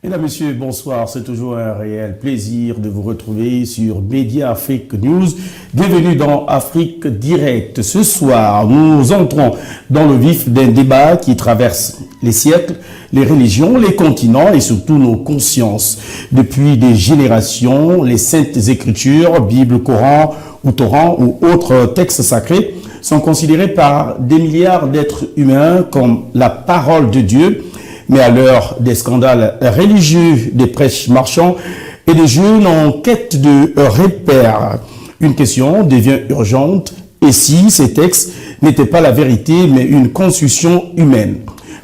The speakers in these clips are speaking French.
Mesdames, Messieurs, bonsoir. C'est toujours un réel plaisir de vous retrouver sur Média Afrique News. Bienvenue dans Afrique Direct. Ce soir, nous entrons dans le vif d'un débat qui traverse les siècles, les religions, les continents et surtout nos consciences. Depuis des générations, les saintes écritures, Bible, Coran ou Torah ou autres textes sacrés sont considérés par des milliards d'êtres humains comme la parole de Dieu. Mais à l'heure des scandales religieux, des prêches marchands et des jeunes en quête de repères, une question devient urgente. Et si ces textes n'étaient pas la vérité, mais une construction humaine?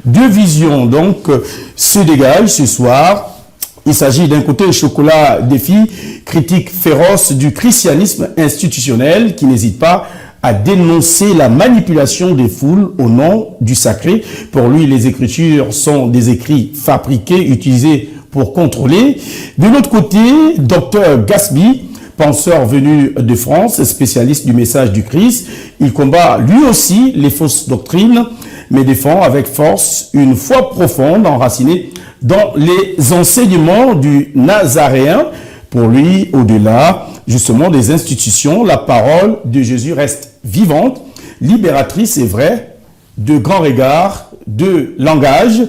Deux visions donc se dégagent ce soir. Il s'agit d'un côté Chocolat Défi, critique féroce du christianisme institutionnel qui n'hésite pas à dénoncer la manipulation des foules au nom du sacré. Pour lui, les écritures sont des écrits fabriqués, utilisés pour contrôler. De l'autre côté, Dr Gasby, penseur venu de France, spécialiste du message du Christ, il combat lui aussi les fausses doctrines, mais défend avec force une foi profonde enracinée dans les enseignements du Nazaréen. Pour lui, au-delà justement des institutions, la parole de Jésus reste vivante, libératrice et vraie, de grands regards, de langage,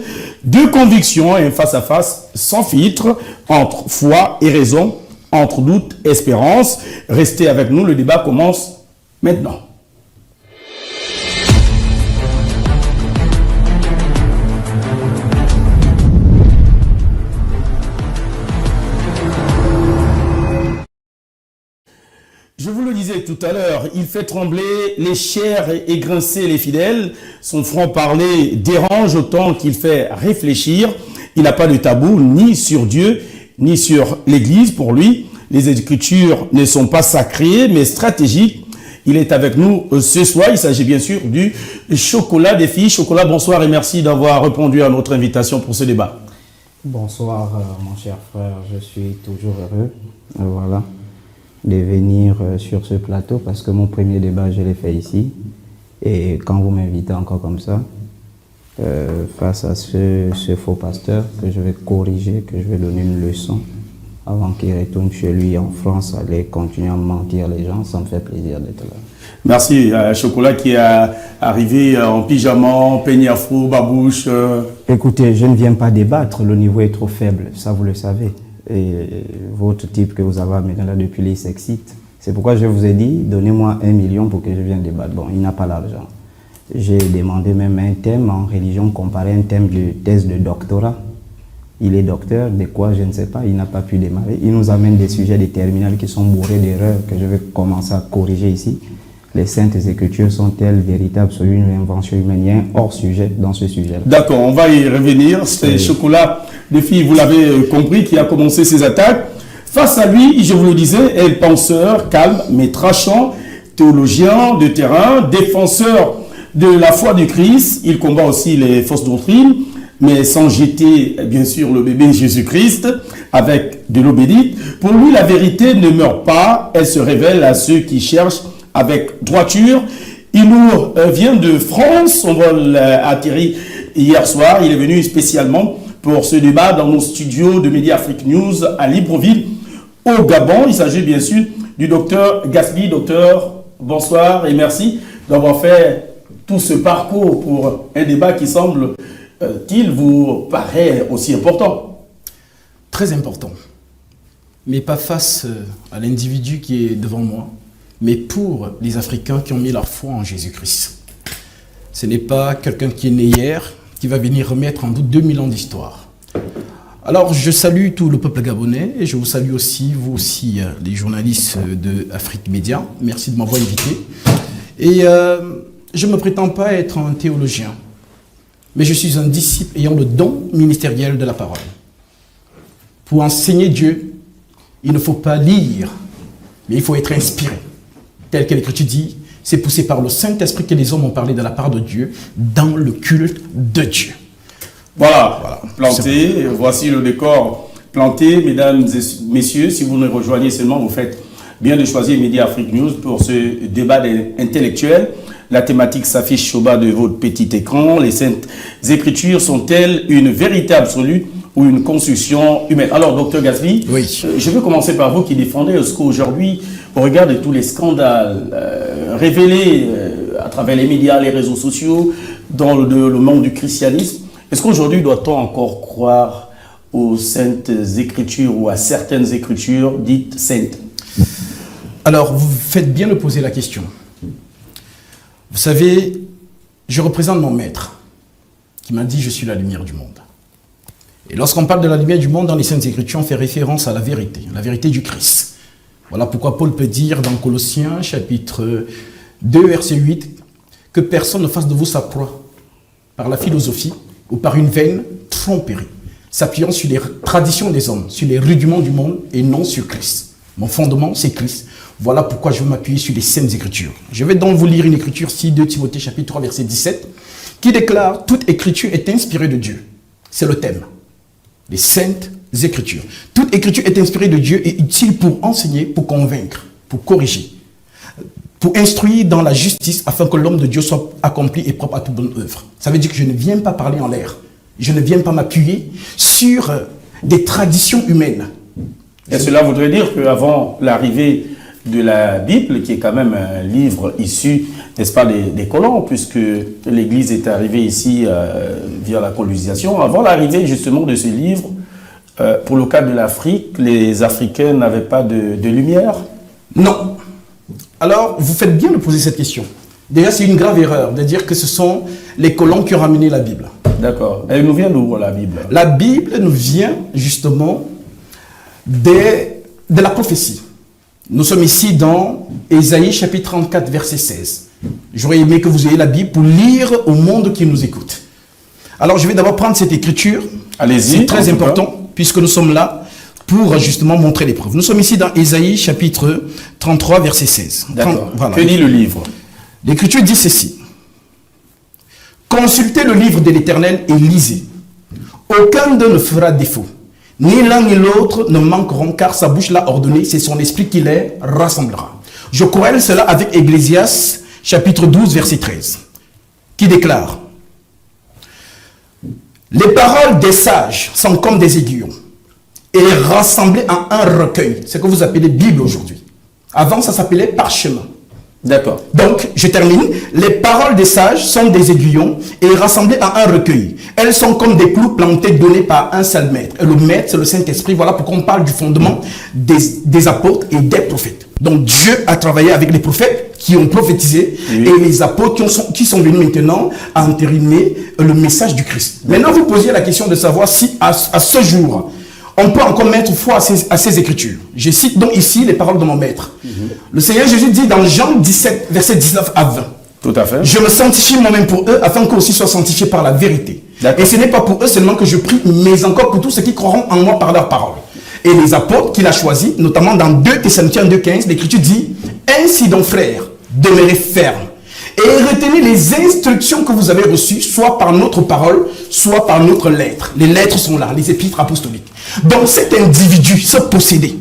de conviction et un face-à-face sans filtre entre foi et raison, entre doute et espérance. Restez avec nous, le débat commence maintenant. Je vous le disais tout à l'heure, il fait trembler les chairs et grincer les fidèles. Son franc-parler dérange autant qu'il fait réfléchir. Il n'a pas de tabou ni sur Dieu, ni sur l'Église. Pour lui, les Écritures ne sont pas sacrées, mais stratégiques. Il est avec nous ce soir. Il s'agit bien sûr du Chocolat Défi. Chocolat, bonsoir et merci d'avoir répondu à notre invitation pour ce débat. Bonsoir, mon cher frère. Je suis toujours heureux. Voilà. De venir sur ce plateau parce que mon premier débat je l'ai fait ici et quand vous m'invitez encore comme ça face à ce faux pasteur que je vais corriger, que je vais donner une leçon avant qu'il retourne chez lui en France, aller continuer à mentir les gens, ça me fait plaisir d'être là. Merci Chocolat qui est arrivé en pyjama, en peigne afro, babouche. Écoutez, je ne viens pas débattre, le niveau est trop faible, ça vous le savez. Et votre type que vous avez amené là depuis les s'excite. C'est pourquoi je vous ai dit, donnez-moi 1 million pour que je vienne débattre. Bon, il n'a pas l'argent. J'ai demandé même un thème en religion comparé à un thème de thèse de doctorat. Il est docteur, de quoi je ne sais pas, il n'a pas pu démarrer. Il nous amène des sujets des terminales qui sont bourrés d'erreurs que je vais commencer à corriger ici. Les saintes écritures sont-elles véritables sur une invention humaine? Il y a un hors-sujet dans ce sujet-là. D'accord, on va y revenir. C'est Chocolat Défi, vous l'avez compris, qui a commencé ses attaques. Face à lui, je vous le disais, est penseur, calme, mais tranchant, théologien de terrain, défenseur de la foi du Christ. Il combat aussi les fausses doctrines, mais sans jeter, bien sûr, le bébé Jésus-Christ avec de l'eau bénite. Pour lui, la vérité ne meurt pas, elle se révèle à ceux qui cherchent avec droiture. Il nous vient de France, on vol atterri hier soir, il est venu spécialement pour ce débat dans nos studios de Média Afrique News à Libreville, au Gabon. Il s'agit bien sûr du docteur Gasby. Docteur, bonsoir et merci d'avoir fait tout ce parcours pour un débat qui semble-t-il vous paraît aussi important. Très important, mais pas face à l'individu qui est devant moi, mais pour les Africains qui ont mis leur foi en Jésus-Christ. Ce n'est pas quelqu'un qui est né hier, qui va venir remettre en doute 2000 ans d'histoire. Alors, je salue tout le peuple gabonais et je vous salue aussi, vous aussi, les journalistes de Afrique Média. Merci de m'avoir invité. Et je ne me prétends pas être un théologien, mais je suis un disciple ayant le don ministériel de la parole. Pour enseigner Dieu, il ne faut pas lire, mais il faut être inspiré. Tel que l'Écriture dit, c'est poussé par le Saint-Esprit que les hommes ont parlé de la part de Dieu dans le culte de Dieu. Voilà. Planté, voici le décor planté. Mesdames et messieurs, si vous nous rejoignez seulement, vous faites bien de choisir Média Afrique News pour ce débat intellectuel. La thématique s'affiche au bas de votre petit écran. Les Saintes Écritures sont-elles une vérité absolue ou une construction humaine. Alors, docteur Gasby, Oui. Je veux commencer par vous qui défendez ce qu'aujourd'hui, au regard de tous les scandales révélés à travers les médias, les réseaux sociaux, dans le monde du christianisme, est-ce qu'aujourd'hui doit-on encore croire aux saintes écritures ou à certaines écritures dites saintes? Alors, vous faites bien de poser la question. Vous savez, je représente mon maître qui m'a dit « Je suis la lumière du monde ». Et lorsqu'on parle de la lumière du monde dans les Saintes Écritures, on fait référence à la vérité du Christ. Voilà pourquoi Paul peut dire dans Colossiens, chapitre 2, verset 8, que personne ne fasse de vous sa proie par la philosophie ou par une vaine tromperie, s'appuyant sur les traditions des hommes, sur les rudiments du monde et non sur Christ. Mon fondement, c'est Christ. Voilà pourquoi je veux m'appuyer sur les Saintes Écritures. Je vais donc vous lire une écriture, 2 Timothée, chapitre 3, verset 17, qui déclare « Toute écriture est inspirée de Dieu ». C'est le thème. Les Saintes Écritures. Toute écriture est inspirée de Dieu et utile pour enseigner, pour convaincre, pour corriger, pour instruire dans la justice afin que l'homme de Dieu soit accompli et propre à toute bonne œuvre. Ça veut dire que je ne viens pas parler en l'air. Je ne viens pas m'appuyer sur des traditions humaines. Et cela voudrait dire qu'avant l'arrivée de la Bible, qui est quand même un livre issu, n'est-ce pas, des colons, puisque l'Église est arrivée ici via la colonisation. Avant l'arrivée justement de ce livre, pour le cas de l'Afrique, les Africains n'avaient pas de lumière? Non. Alors, vous faites bien de poser cette question. Déjà, c'est une grave erreur de dire que ce sont les colons qui ont ramené la Bible. D'accord. Elle nous vient d'où, la Bible? La Bible nous vient justement de la prophétie. Nous sommes ici dans Ésaïe chapitre 34 verset 16. J'aurais aimé que vous ayez la Bible pour lire au monde qui nous écoute. Alors je vais d'abord prendre cette écriture. Allez-y. C'est très important puisque nous sommes là pour justement montrer les preuves. Nous sommes ici dans Ésaïe chapitre 33 verset 16. D'accord. Voilà. Que dit le livre? L'écriture dit ceci. Consultez le livre de l'Éternel et lisez. Aucun d'eux ne fera défaut. Ni l'un ni l'autre ne manqueront, car sa bouche l'a ordonné, c'est son esprit qui les rassemblera. Je corrèle cela avec Ecclésiaste, chapitre 12, verset 13, qui déclare « Les paroles des sages sont comme des aiguillons, et rassemblées en un recueil. » C'est ce que vous appelez Bible aujourd'hui. Avant, ça s'appelait parchemin. D'accord. Donc, je termine. Les paroles des sages sont des aiguillons et rassemblées en un recueil. Elles sont comme des clous plantés donnés par un seul maître. Et le maître, c'est le Saint-Esprit. Voilà pourquoi on parle du fondement des apôtres et des prophètes. Donc, Dieu a travaillé avec les prophètes qui ont prophétisé et les apôtres qui sont venus maintenant à entériner le message du Christ. Maintenant, vous posiez la question de savoir si à ce jour, on peut encore mettre foi à ces écritures. Je cite donc ici les paroles de mon maître. Le Seigneur Jésus dit dans Jean 17, verset 19 à 20. Tout à fait. Je me sanctifie moi-même pour eux, afin qu'eux aussi soient sanctifiés par la vérité. Et ce n'est pas pour eux seulement que je prie, mais encore pour tous ceux qui croiront en moi par leur parole. Et les apôtres qu'il a choisis, notamment dans 2 Thessaloniciens 2,15, l'Écriture dit « Ainsi donc, frères, demeurez fermes, et retenez les instructions que vous avez reçues, soit par notre parole, soit par notre lettre. » Les lettres sont là, les épîtres apostoliques. Donc cet individu, ce possédé.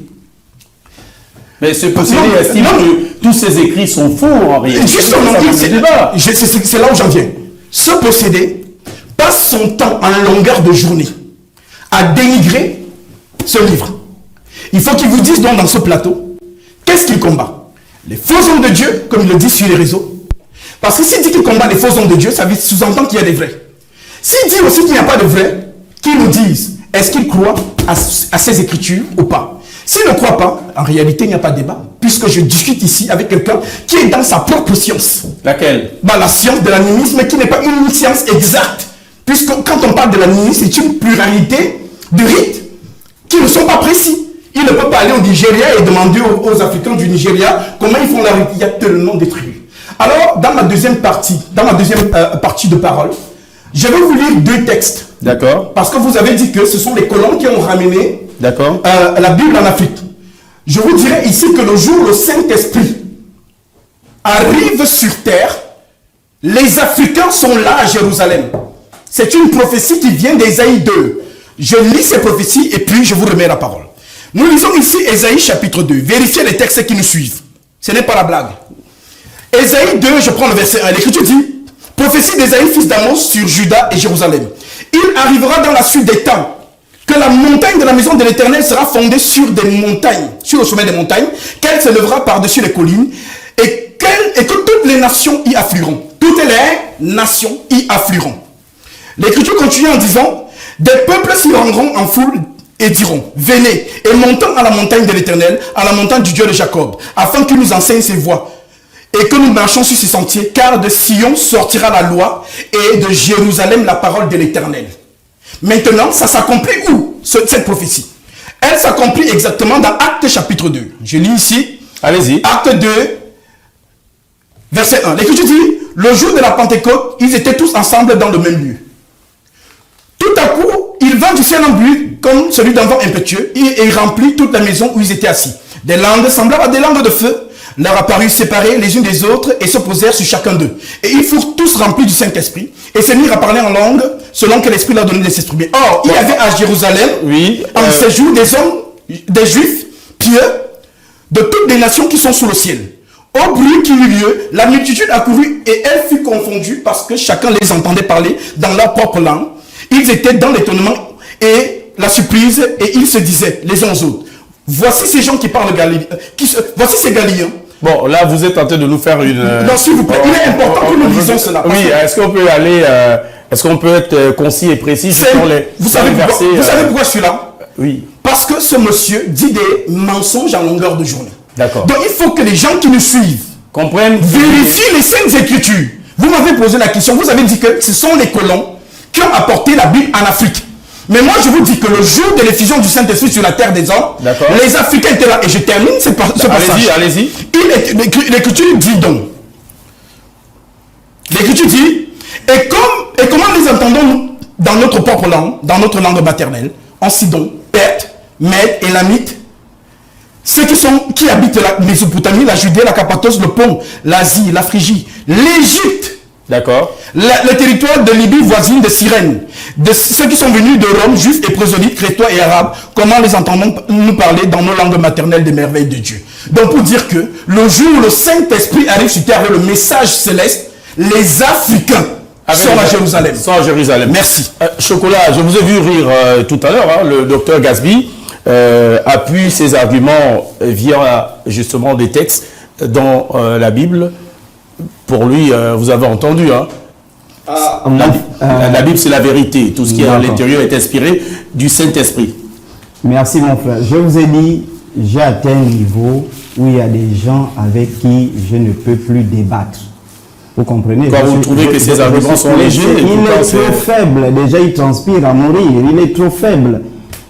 Mais ce possédé estime que tous ces écrits sont faux en réalité. Justement, c'est là où j'en viens. Ce possédé passe son temps en longueur de journée à dénigrer ce livre. Il faut qu'il vous dise donc dans ce plateau, qu'est-ce qu'il combat? Les faux hommes de Dieu, comme il le dit sur les réseaux. Parce que s'il dit qu'il combat les faux hommes de Dieu, ça sous-entend qu'il y a des vrais. S'il dit aussi qu'il n'y a pas de vrais, qu'il nous dise, est-ce qu'il croit à ces écritures ou pas? S'il ne croit pas, en réalité, il n'y a pas de débat, puisque je discute ici avec quelqu'un qui est dans sa propre science. Laquelle? La science de l'animisme, qui n'est pas une science exacte. Puisque quand on parle de l'animisme, c'est une pluralité de rites qui ne sont pas précis. Il ne peut pas aller au Nigeria et demander aux Africains du Nigeria comment ils font la rite. Il y a tellement de tribus. Alors, dans ma deuxième partie de parole, je vais vous lire 2 textes. D'accord. Parce que vous avez dit que ce sont les colons qui ont ramené la Bible en Afrique. Je vous dirai ici que le jour où le Saint-Esprit arrive sur terre, les Africains sont là à Jérusalem. C'est une prophétie qui vient d'Ésaïe 2. Je lis ces prophéties et puis je vous remets la parole. Nous lisons ici Ésaïe chapitre 2. Vérifiez les textes qui nous suivent. Ce n'est pas la blague. Ésaïe 2, je prends le verset 1. L'Écriture dit, prophétie d'Ésaïe, fils d'Amos, sur Juda et Jérusalem. Il arrivera dans la suite des temps que la montagne de la maison de l'Éternel sera fondée sur des montagnes, sur le sommet des montagnes, qu'elle s'élèvera par-dessus les collines, et que toutes les nations y afflueront. Toutes les nations y afflueront. L'Écriture continue en disant, des peuples s'y rendront en foule et diront, venez, et montons à la montagne de l'Éternel, à la montagne du Dieu de Jacob, afin qu'il nous enseigne ses voies, et que nous marchions sur ses sentiers, car de Sion sortira la loi, et de Jérusalem la parole de l'Éternel. Maintenant, ça s'accomplit où, cette prophétie? Elle s'accomplit exactement dans Actes chapitre 2. Je lis ici. Allez-y. Actes 2, verset 1. L'Écriture dit, le jour de la Pentecôte, ils étaient tous ensemble dans le même lieu. Tout à coup, il vint du ciel un bruit comme celui d'un vent impétueux et il remplit toute la maison où ils étaient assis. Des langues semblables à des langues de feu leur apparurent séparées les unes des autres et se posèrent sur chacun d'eux. Et ils furent tous remplis du Saint-Esprit et se mirent à parler en langue selon que l'Esprit leur donnait de s'exprimer. Or, il y avait à Jérusalem, en ces jours, des hommes, des Juifs pieux de toutes les nations qui sont sous le ciel. Au bruit qui eut lieu, la multitude accourut et elle fut confondue parce que chacun les entendait parler dans leur propre langue. Ils étaient dans l'étonnement et la surprise et ils se disaient les uns aux autres, voici ces gens qui parlent voici ces Galiléens. Bon, là, vous êtes en train de nous faire une... Non, s'il vous plaît, il est important que nous lisions cela. Oui, est-ce qu'on peut aller... est-ce qu'on peut être concis et précis sur les... Vous savez pourquoi je suis là? Oui. Parce que ce monsieur dit des mensonges à longueur de journée. D'accord. Donc, il faut que les gens qui nous suivent comprennent... vérifient les Saintes Écritures. Vous m'avez posé la question, vous avez dit que ce sont les colons qui ont apporté la Bible en Afrique. Mais moi, je vous dis que le jour de l'effusion du Saint-Esprit sur la terre des hommes, les Africains étaient là. Et je termine ce passage. Allez-y. L'Écriture dit donc. L'Écriture dit, et comment les entendons-nous dans notre propre langue, dans notre langue maternelle, en Sidon, Perth, Mède, Élamite, ceux qui habitent la Mésopotamie, la Judée, la Cappadoce, le Pont, l'Asie, la Phrygie, l'Égypte. D'accord. Le territoire de Libye voisine de Cyrène, de ceux qui sont venus de Rome, juifs et proselytes, crétois et arabes, comment les entendons-nous parler dans nos langues maternelles des merveilles de Dieu? Donc pour dire que le jour où le Saint-Esprit arrive sur terre avec le message céleste, les Africains sont à Jérusalem. Sont à Jérusalem. Merci. Chocolat, je vous ai vu rire tout à l'heure, le docteur Gasby appuie ses arguments via justement des textes dans la Bible. Pour lui, vous avez entendu, hein? La Bible, c'est la vérité. Tout ce qui est à l'intérieur est inspiré du Saint-Esprit. Merci, mon frère. Je vous ai dit, j'ai atteint un niveau où il y a des gens avec qui je ne peux plus débattre. Vous comprenez? Quand vous trouvez que ces arguments sont légers, il est trop faible. Déjà, il transpire à mourir. Il est trop faible.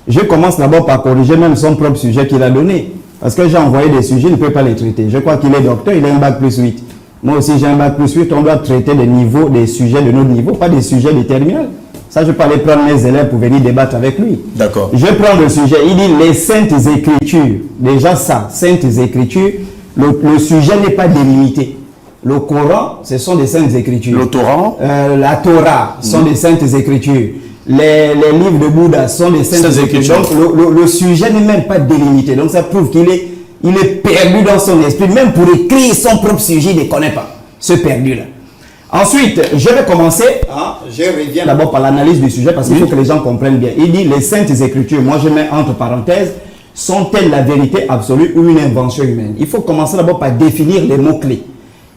Je commence d'abord par corriger même son propre sujet qu'il a donné. Parce que j'ai envoyé des sujets, il ne peut pas les traiter. Je crois qu'il est docteur, il a un bac plus 8. Moi aussi, j'ai un bac plus 8. On doit traiter des sujets de notre niveau, pas des sujets de terminale. Ça, je peux aller prendre mes élèves pour venir débattre avec lui. D'accord. Je prends le sujet. Il dit les Saintes Écritures. Déjà ça, Saintes Écritures, le sujet n'est pas délimité. Le Coran, ce sont des Saintes Écritures. Le Torah la Torah sont des Saintes Écritures. Les livres de Bouddha sont des Saintes Écritures. Donc, le sujet n'est même pas délimité. Donc, ça prouve qu'il est perdu dans son esprit. Même pour écrire son propre sujet, il ne connaît pas. Ce perdu-là. Ensuite, je vais commencer. Je reviens d'abord par l'analyse du sujet parce qu'il faut que les gens comprennent bien. Il dit les Saintes Écritures, moi je mets entre parenthèses, sont-elles la vérité absolue ou une invention humaine? Il faut commencer d'abord par définir les mots-clés.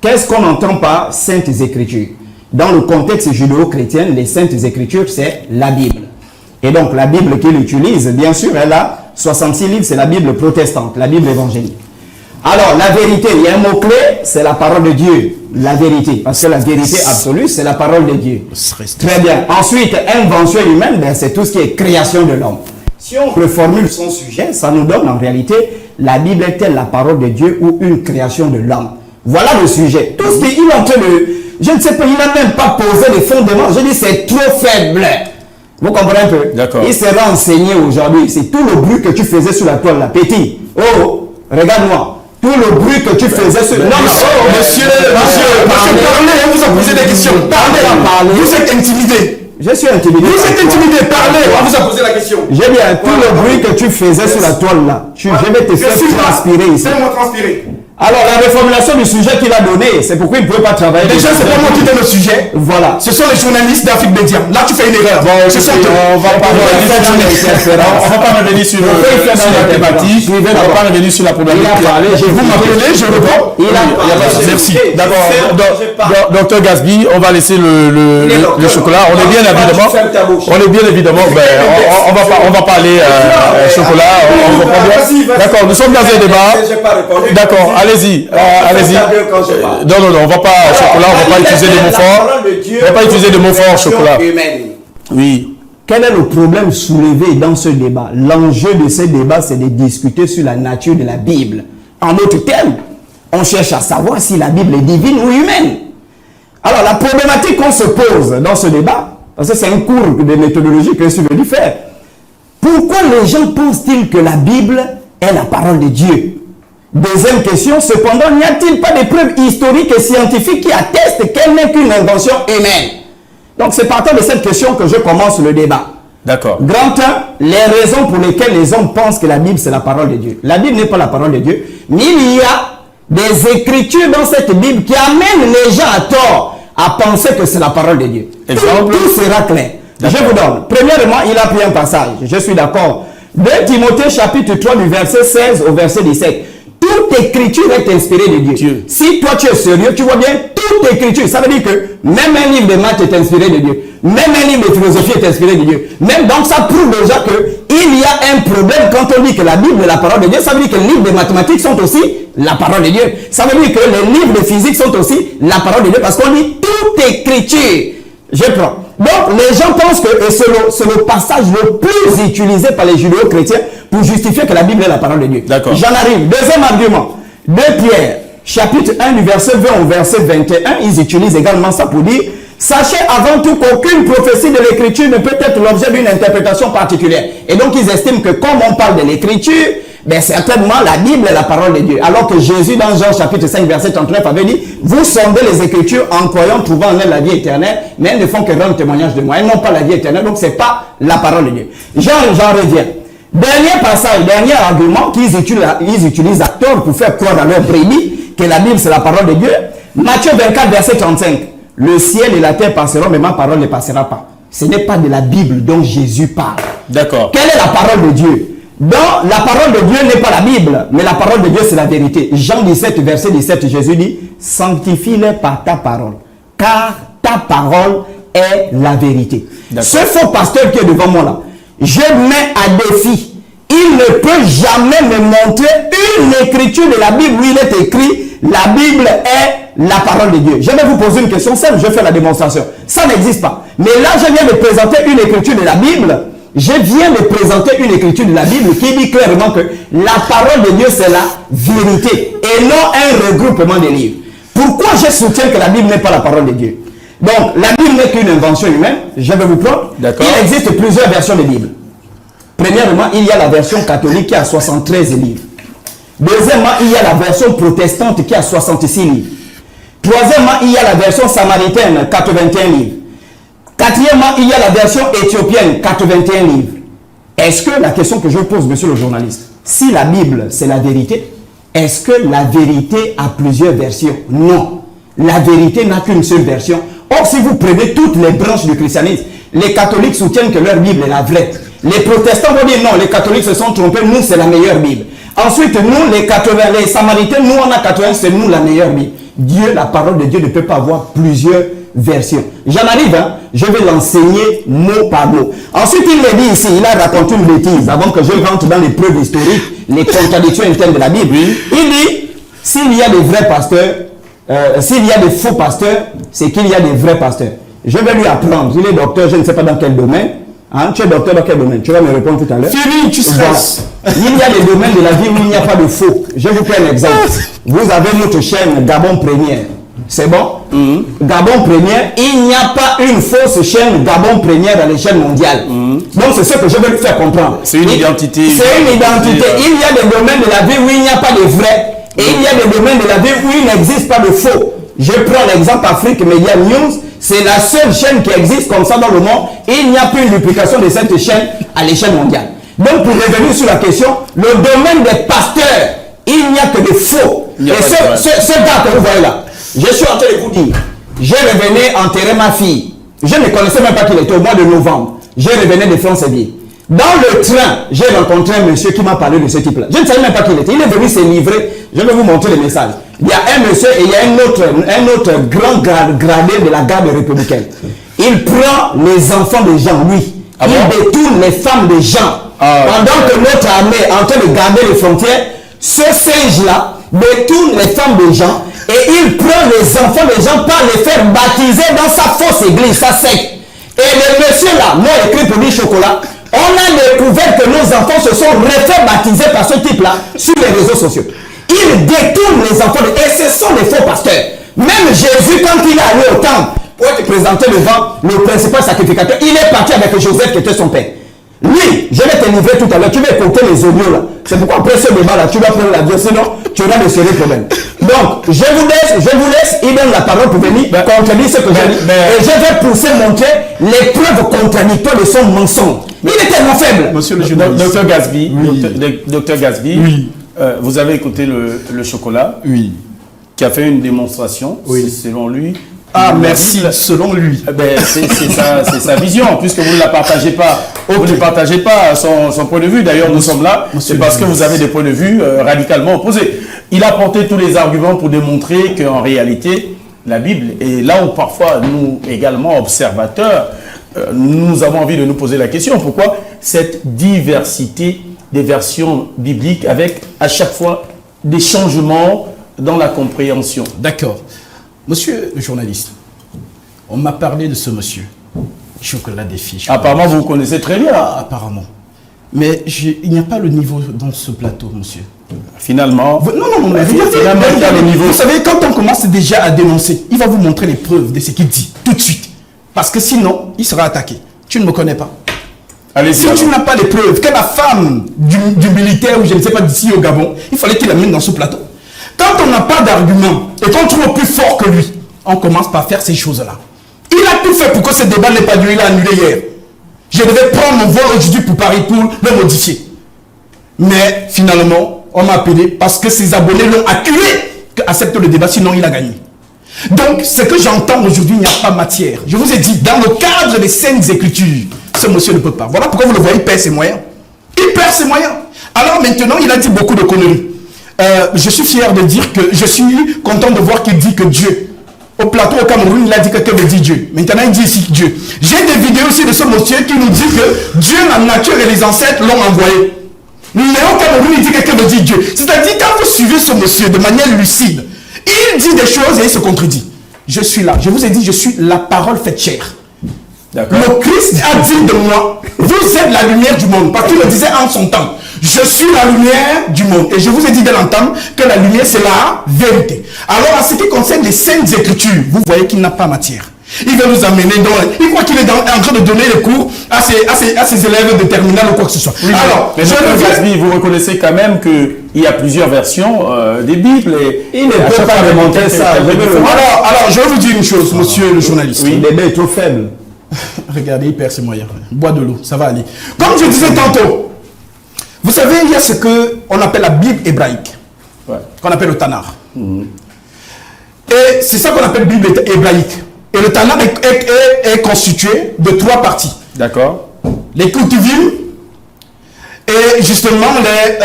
Qu'est-ce qu'on entend par Saintes Écritures? Dans le contexte judéo-chrétien, les Saintes Écritures, c'est la Bible. Et donc, la Bible qu'il utilise, bien sûr, elle a 66 livres, c'est la Bible protestante, la Bible évangélique. Alors, la vérité, il y a un mot-clé, c'est la parole de Dieu. La vérité, parce que la vérité absolue, c'est la parole de Dieu. Très bien. Ensuite, invention humaine, c'est tout ce qui est création de l'homme. Si on reformule son sujet, ça nous donne en réalité, la Bible est-elle la parole de Dieu ou une création de l'homme? Voilà le sujet. Tout ce qu'il est en train de... Je ne sais pas, il n'a même pas posé les fondements. Je dis, c'est trop faible. Vous comprenez un peu? D'accord. Il s'est renseigné aujourd'hui. C'est tout le bruit que tu faisais sur la toile, là. Petit. Oh, regarde-moi. Tout le bruit que tu faisais sur... Non, monsieur, parlez, on vous a posé des questions. Parlez. Vous êtes intimidé. Je suis intimidé. Vous êtes intimidé, parlez, on vous a posé la question. J'ai bien, tout le bruit que tu faisais sur la toile, là. Je vais te faire transpirer ici. Fais-moi transpirer. Alors, la reformulation du sujet qu'il a donné, c'est pourquoi il ne pouvait pas travailler. Déjà, c'est pas moi qui donne le sujet. Voilà. Ce sont les journalistes d'Afrique Média. Là, tu fais une erreur. Bon, Ce sont on va pas revenir sur la thématique. On va pas revenir sur la problématique. Vous m'appelez, je réponds. Merci. D'accord. Docteur Gasby, on va laisser le chocolat. On est bien évidemment. On va parler chocolat. D'accord. Nous sommes dans un débat. D'accord. Allez-y. Non, on va pas chocolat. On va pas utiliser des mots forts. On va pas utiliser des mots forts chocolat. Oui. Quel est le problème soulevé dans ce débat? L'enjeu de ce débat, c'est de discuter sur la nature de la Bible. En d'autres termes, on cherche à savoir si la Bible est divine ou humaine. Alors, la problématique qu'on se pose dans ce débat, parce que c'est un cours de méthodologie que je suis venu faire, pourquoi les gens pensent-ils que la Bible est la parole de Dieu? Deuxième question, cependant, n'y a-t-il pas des preuves historiques et scientifiques qui attestent qu'elle n'est qu'une invention humaine? Donc, c'est partant de cette question que je commence le débat. D'accord. Grand 1, les raisons pour lesquelles les hommes pensent que la Bible, c'est la parole de Dieu. La Bible n'est pas la parole de Dieu, mais il y a des écritures dans cette Bible qui amènent les gens à tort à penser que c'est la parole de Dieu. Exemple? Tout sera clair. Je vous donne. Premièrement, il a pris un passage. Je suis d'accord. 2 Timothée chapitre 3 du verset 16 au verset 17. Toute écriture est inspirée de Dieu. Si toi tu es sérieux, tu vois bien, toute écriture, ça veut dire que même un livre de maths est inspiré de Dieu. Même un livre de philosophie est inspiré de Dieu. Même donc ça prouve déjà qu'il y a un problème quand on dit que la Bible est la parole de Dieu. Ça veut dire que les livres de mathématiques sont aussi la parole de Dieu. Ça veut dire que les livres de physique sont aussi la parole de Dieu parce qu'on dit toute écriture. Je prends. Donc les gens pensent que c'est le passage le plus utilisé par les judéo-chrétiens pour justifier que la Bible est la parole de Dieu. D'accord. J'en arrive. Deuxième argument. 2 Pierre, chapitre 1 du verset 20 au verset 21, ils utilisent également ça pour dire « Sachez avant tout qu'aucune prophétie de l'écriture ne peut être l'objet d'une interprétation particulière. » Et donc ils estiment que comme on parle de l'écriture, ben certainement la Bible est la parole de Dieu. Alors que Jésus dans Jean chapitre 5 verset 39 avait dit « Vous sondez les écritures en croyant, trouvant en elles la vie éternelle, mais elles ne font que rendre témoignage de moi. Elles n'ont pas la vie éternelle, donc ce n'est pas la parole de Dieu. » J'en reviens. Dernier passage, dernier argument qu'ils utilisent à tort pour faire croire à leur brebis que la Bible c'est la parole de Dieu. Matthieu 24 verset 35. Le ciel et la terre passeront, mais ma parole ne passera pas. Ce n'est pas de la Bible dont Jésus parle. D'accord. Quelle est la parole de Dieu? Dans la parole de Dieu n'est pas la Bible, mais la parole de Dieu c'est la vérité. Jean 17 verset 17, Jésus dit « Sanctifie-les par ta parole, car ta parole est la vérité. » Ce faux pasteur qui est devant moi là, je mets à défi. Il ne peut jamais me montrer une écriture de la Bible où il est écrit la Bible est la parole de Dieu. Je vais vous poser une question simple, je fais la démonstration. Ça n'existe pas. Mais là, je viens de présenter une écriture de la Bible. Je viens de présenter une écriture de la Bible qui dit clairement que la parole de Dieu c'est la vérité et non un regroupement de livres. Pourquoi je soutiens que la Bible n'est pas la parole de Dieu? Donc, la Bible n'est qu'une invention humaine. Je vais vous prendre. Il existe plusieurs versions de Bible. Premièrement, il y a la version catholique qui a 73 livres. Deuxièmement, il y a la version protestante qui a 66 livres. Troisièmement, il y a la version samaritaine, 81 livres. Quatrièmement, il y a la version éthiopienne, 81 livres. Est-ce que, la question que je pose, monsieur le journaliste, si la Bible, c'est la vérité, est-ce que la vérité a plusieurs versions? Non. La vérité n'a qu'une seule version. Or, si vous prenez toutes les branches du christianisme, les catholiques soutiennent que leur Bible est la vraie. Les protestants vont dire non, les catholiques se sont trompés, nous c'est la meilleure Bible. Ensuite, nous, les samaritains, nous on a 80, c'est nous la meilleure Bible. Dieu, la parole de Dieu ne peut pas avoir plusieurs versions. J'en arrive, hein? Je vais l'enseigner mot par mot. Ensuite, il me dit ici, il a raconté une bêtise, avant que je rentre dans les preuves historiques, les contradictions internes de la Bible. Il dit, s'il y a des vrais pasteurs, s'il y a des faux pasteurs, c'est qu'il y a des vrais pasteurs. Je vais lui apprendre. Il est docteur, je ne sais pas dans quel domaine. Hein? Tu es docteur dans quel domaine? Tu vas me répondre tout à l'heure. Fini, tu stresses. Voilà. Il y a des domaines de la vie où il n'y a pas de faux. Je vous prends un exemple. Vous avez notre chaîne Gabon Première. C'est bon? Gabon Première, il n'y a pas une fausse chaîne Gabon Première dans les chaînes mondiales. Donc c'est ce que je veux lui faire comprendre. C'est une identité. C'est une identité. Il y a des domaines de la vie où il n'y a pas de vrai. Et il y a des domaines de la vie où il n'existe pas de faux. Je prends l'exemple Afrique Media News. C'est la seule chaîne qui existe comme ça dans le monde. Et il n'y a plus une duplication de cette chaîne à l'échelle mondiale. Donc pour revenir sur la question, le domaine des pasteurs, il n'y a que des faux. Il n'y a Et pas de problème. ce gars que vous voyez là, je suis en train de vous dire, j'ai revenu enterrer ma fille. Je ne connaissais même pas qu'il était au mois de novembre. J'ai revenu de France-Ville. Dans le train, j'ai rencontré un monsieur qui m'a parlé de ce type-là. Je ne savais même pas qui il était. Il est venu se livrer. Je vais vous montrer le message. Il y a un monsieur et il y a un autre grand gradé de la garde républicaine. Il prend les enfants des gens, lui. Ah il bon? détourne les femmes des gens. Pendant que notre armée est en train de garder les frontières, ce singe-là détourne les femmes des gens et il prend les enfants des gens pour les faire baptiser dans sa fausse église, sa secte. Et le monsieur là, moi écrit pour dire chocolat, on a découvert que nos enfants se sont refait baptiser par ce type-là sur les réseaux sociaux. Il détourne les enfants et ce sont des faux pasteurs. Même Jésus, quand il est allé au temple pour être présenté devant le principal sacrificateur, il est parti avec Joseph qui était son père. Lui, je vais te livrer tout à l'heure. Tu vas écouter les audios là. C'est pourquoi après ce débat là, tu vas prendre l'avion, sinon tu auras de sérieux problèmes. Donc, je vous laisse, il donne la parole pour venir contredire ce que j'ai dit. Et je vais pousser montrer les preuves contradictoires de son mensonge. Il est tellement faible. Monsieur le journaliste. Docteur Gasby, Oui. Docteur Gasby, Oui. vous avez écouté le chocolat Oui. qui a fait une démonstration, Oui. selon lui. Ah, la merci, Bible, selon lui. c'est sa vision, puisque vous ne la partagez pas. Vous ne partagez pas son point de vue. D'ailleurs, nous sommes là, c'est parce que vous avez des points de vue radicalement opposés. Il a porté tous les arguments pour démontrer qu'en réalité, la Bible, et là où parfois nous également observateurs, nous avons envie de nous poser la question, pourquoi cette diversité des versions bibliques avec à chaque fois des changements dans la compréhension? D'accord. Monsieur le journaliste, on m'a parlé de ce monsieur. Chocolat des filles. Apparemment, vous connaissez très bien. Ah, apparemment. Mais il n'y a pas le niveau dans ce plateau, monsieur. Finalement, Non, mais regardez, finalement, il y a le niveau. vous savez, quand on commence déjà à dénoncer, il va vous montrer les preuves de ce qu'il dit, tout de suite. Parce que sinon, il sera attaqué. Tu ne me connais pas. Allez-y. Si tu n'as pas les preuves, que la femme du militaire, ou je ne sais pas, d'ici au Gabon, il fallait qu'il l'amène dans ce plateau. Quand on n'a pas d'argument et qu'on trouve plus fort que lui, on commence par faire ces choses-là. Il a tout fait pour que ce débat n'ait pas lieu, il a annulé hier. Je devais prendre mon vol aujourd'hui pour Paris pour le modifier. Mais finalement, on m'a appelé parce que ses abonnés l'ont acculé qu'accepte le débat, sinon il a gagné. Donc, ce que j'entends aujourd'hui, il n'y a pas matière. Je vous ai dit, dans le cadre des Saintes Écritures, ce monsieur ne peut pas. Voilà pourquoi vous le voyez, il perd ses moyens. Il perd ses moyens. Alors maintenant, il a dit beaucoup de conneries. Je suis fier de dire que je suis content de voir qu'il dit que Dieu, au plateau au Cameroun, il a dit que veut dire Dieu. Maintenant, il dit ici Dieu. J'ai des vidéos aussi de ce monsieur qui nous dit que Dieu, la nature et les ancêtres l'ont envoyé. Mais au Cameroun, il dit que veut dire Dieu. C'est-à-dire, quand vous suivez ce monsieur de manière lucide, il dit des choses et il se contredit. Je suis là. Je vous ai dit, je suis la parole faite chair. Le Christ a dit de moi, vous êtes la lumière du monde. Parce qu'il le disait en son temps. Je suis la lumière du monde. Et je vous ai dit dès l'entame que la lumière, c'est la vérité. Alors, en ce qui concerne les Saintes Écritures, vous voyez qu'il n'a pas matière. Il va nous amener dans... Il croit qu'il est en train de donner les cours à ses élèves de terminale ou quoi que ce soit. Oui, alors, mais Gasby, vous reconnaissez quand même qu'il y a plusieurs versions des Bibles et il ne peut pas démontrer ça. Alors, je vais vous dire une chose, monsieur le journaliste. Oui, le est trop faible. Regardez, il perd ses moyens. Bois de l'eau, ça va aller. Comme je disais tantôt, vous savez, il y a ce qu'on appelle la Bible hébraïque, qu'on appelle le Tanakh. Et c'est ça qu'on appelle Bible hébraïque. Et le Tanakh est constitué de 3 parties. D'accord. Les Ketuvim et justement les...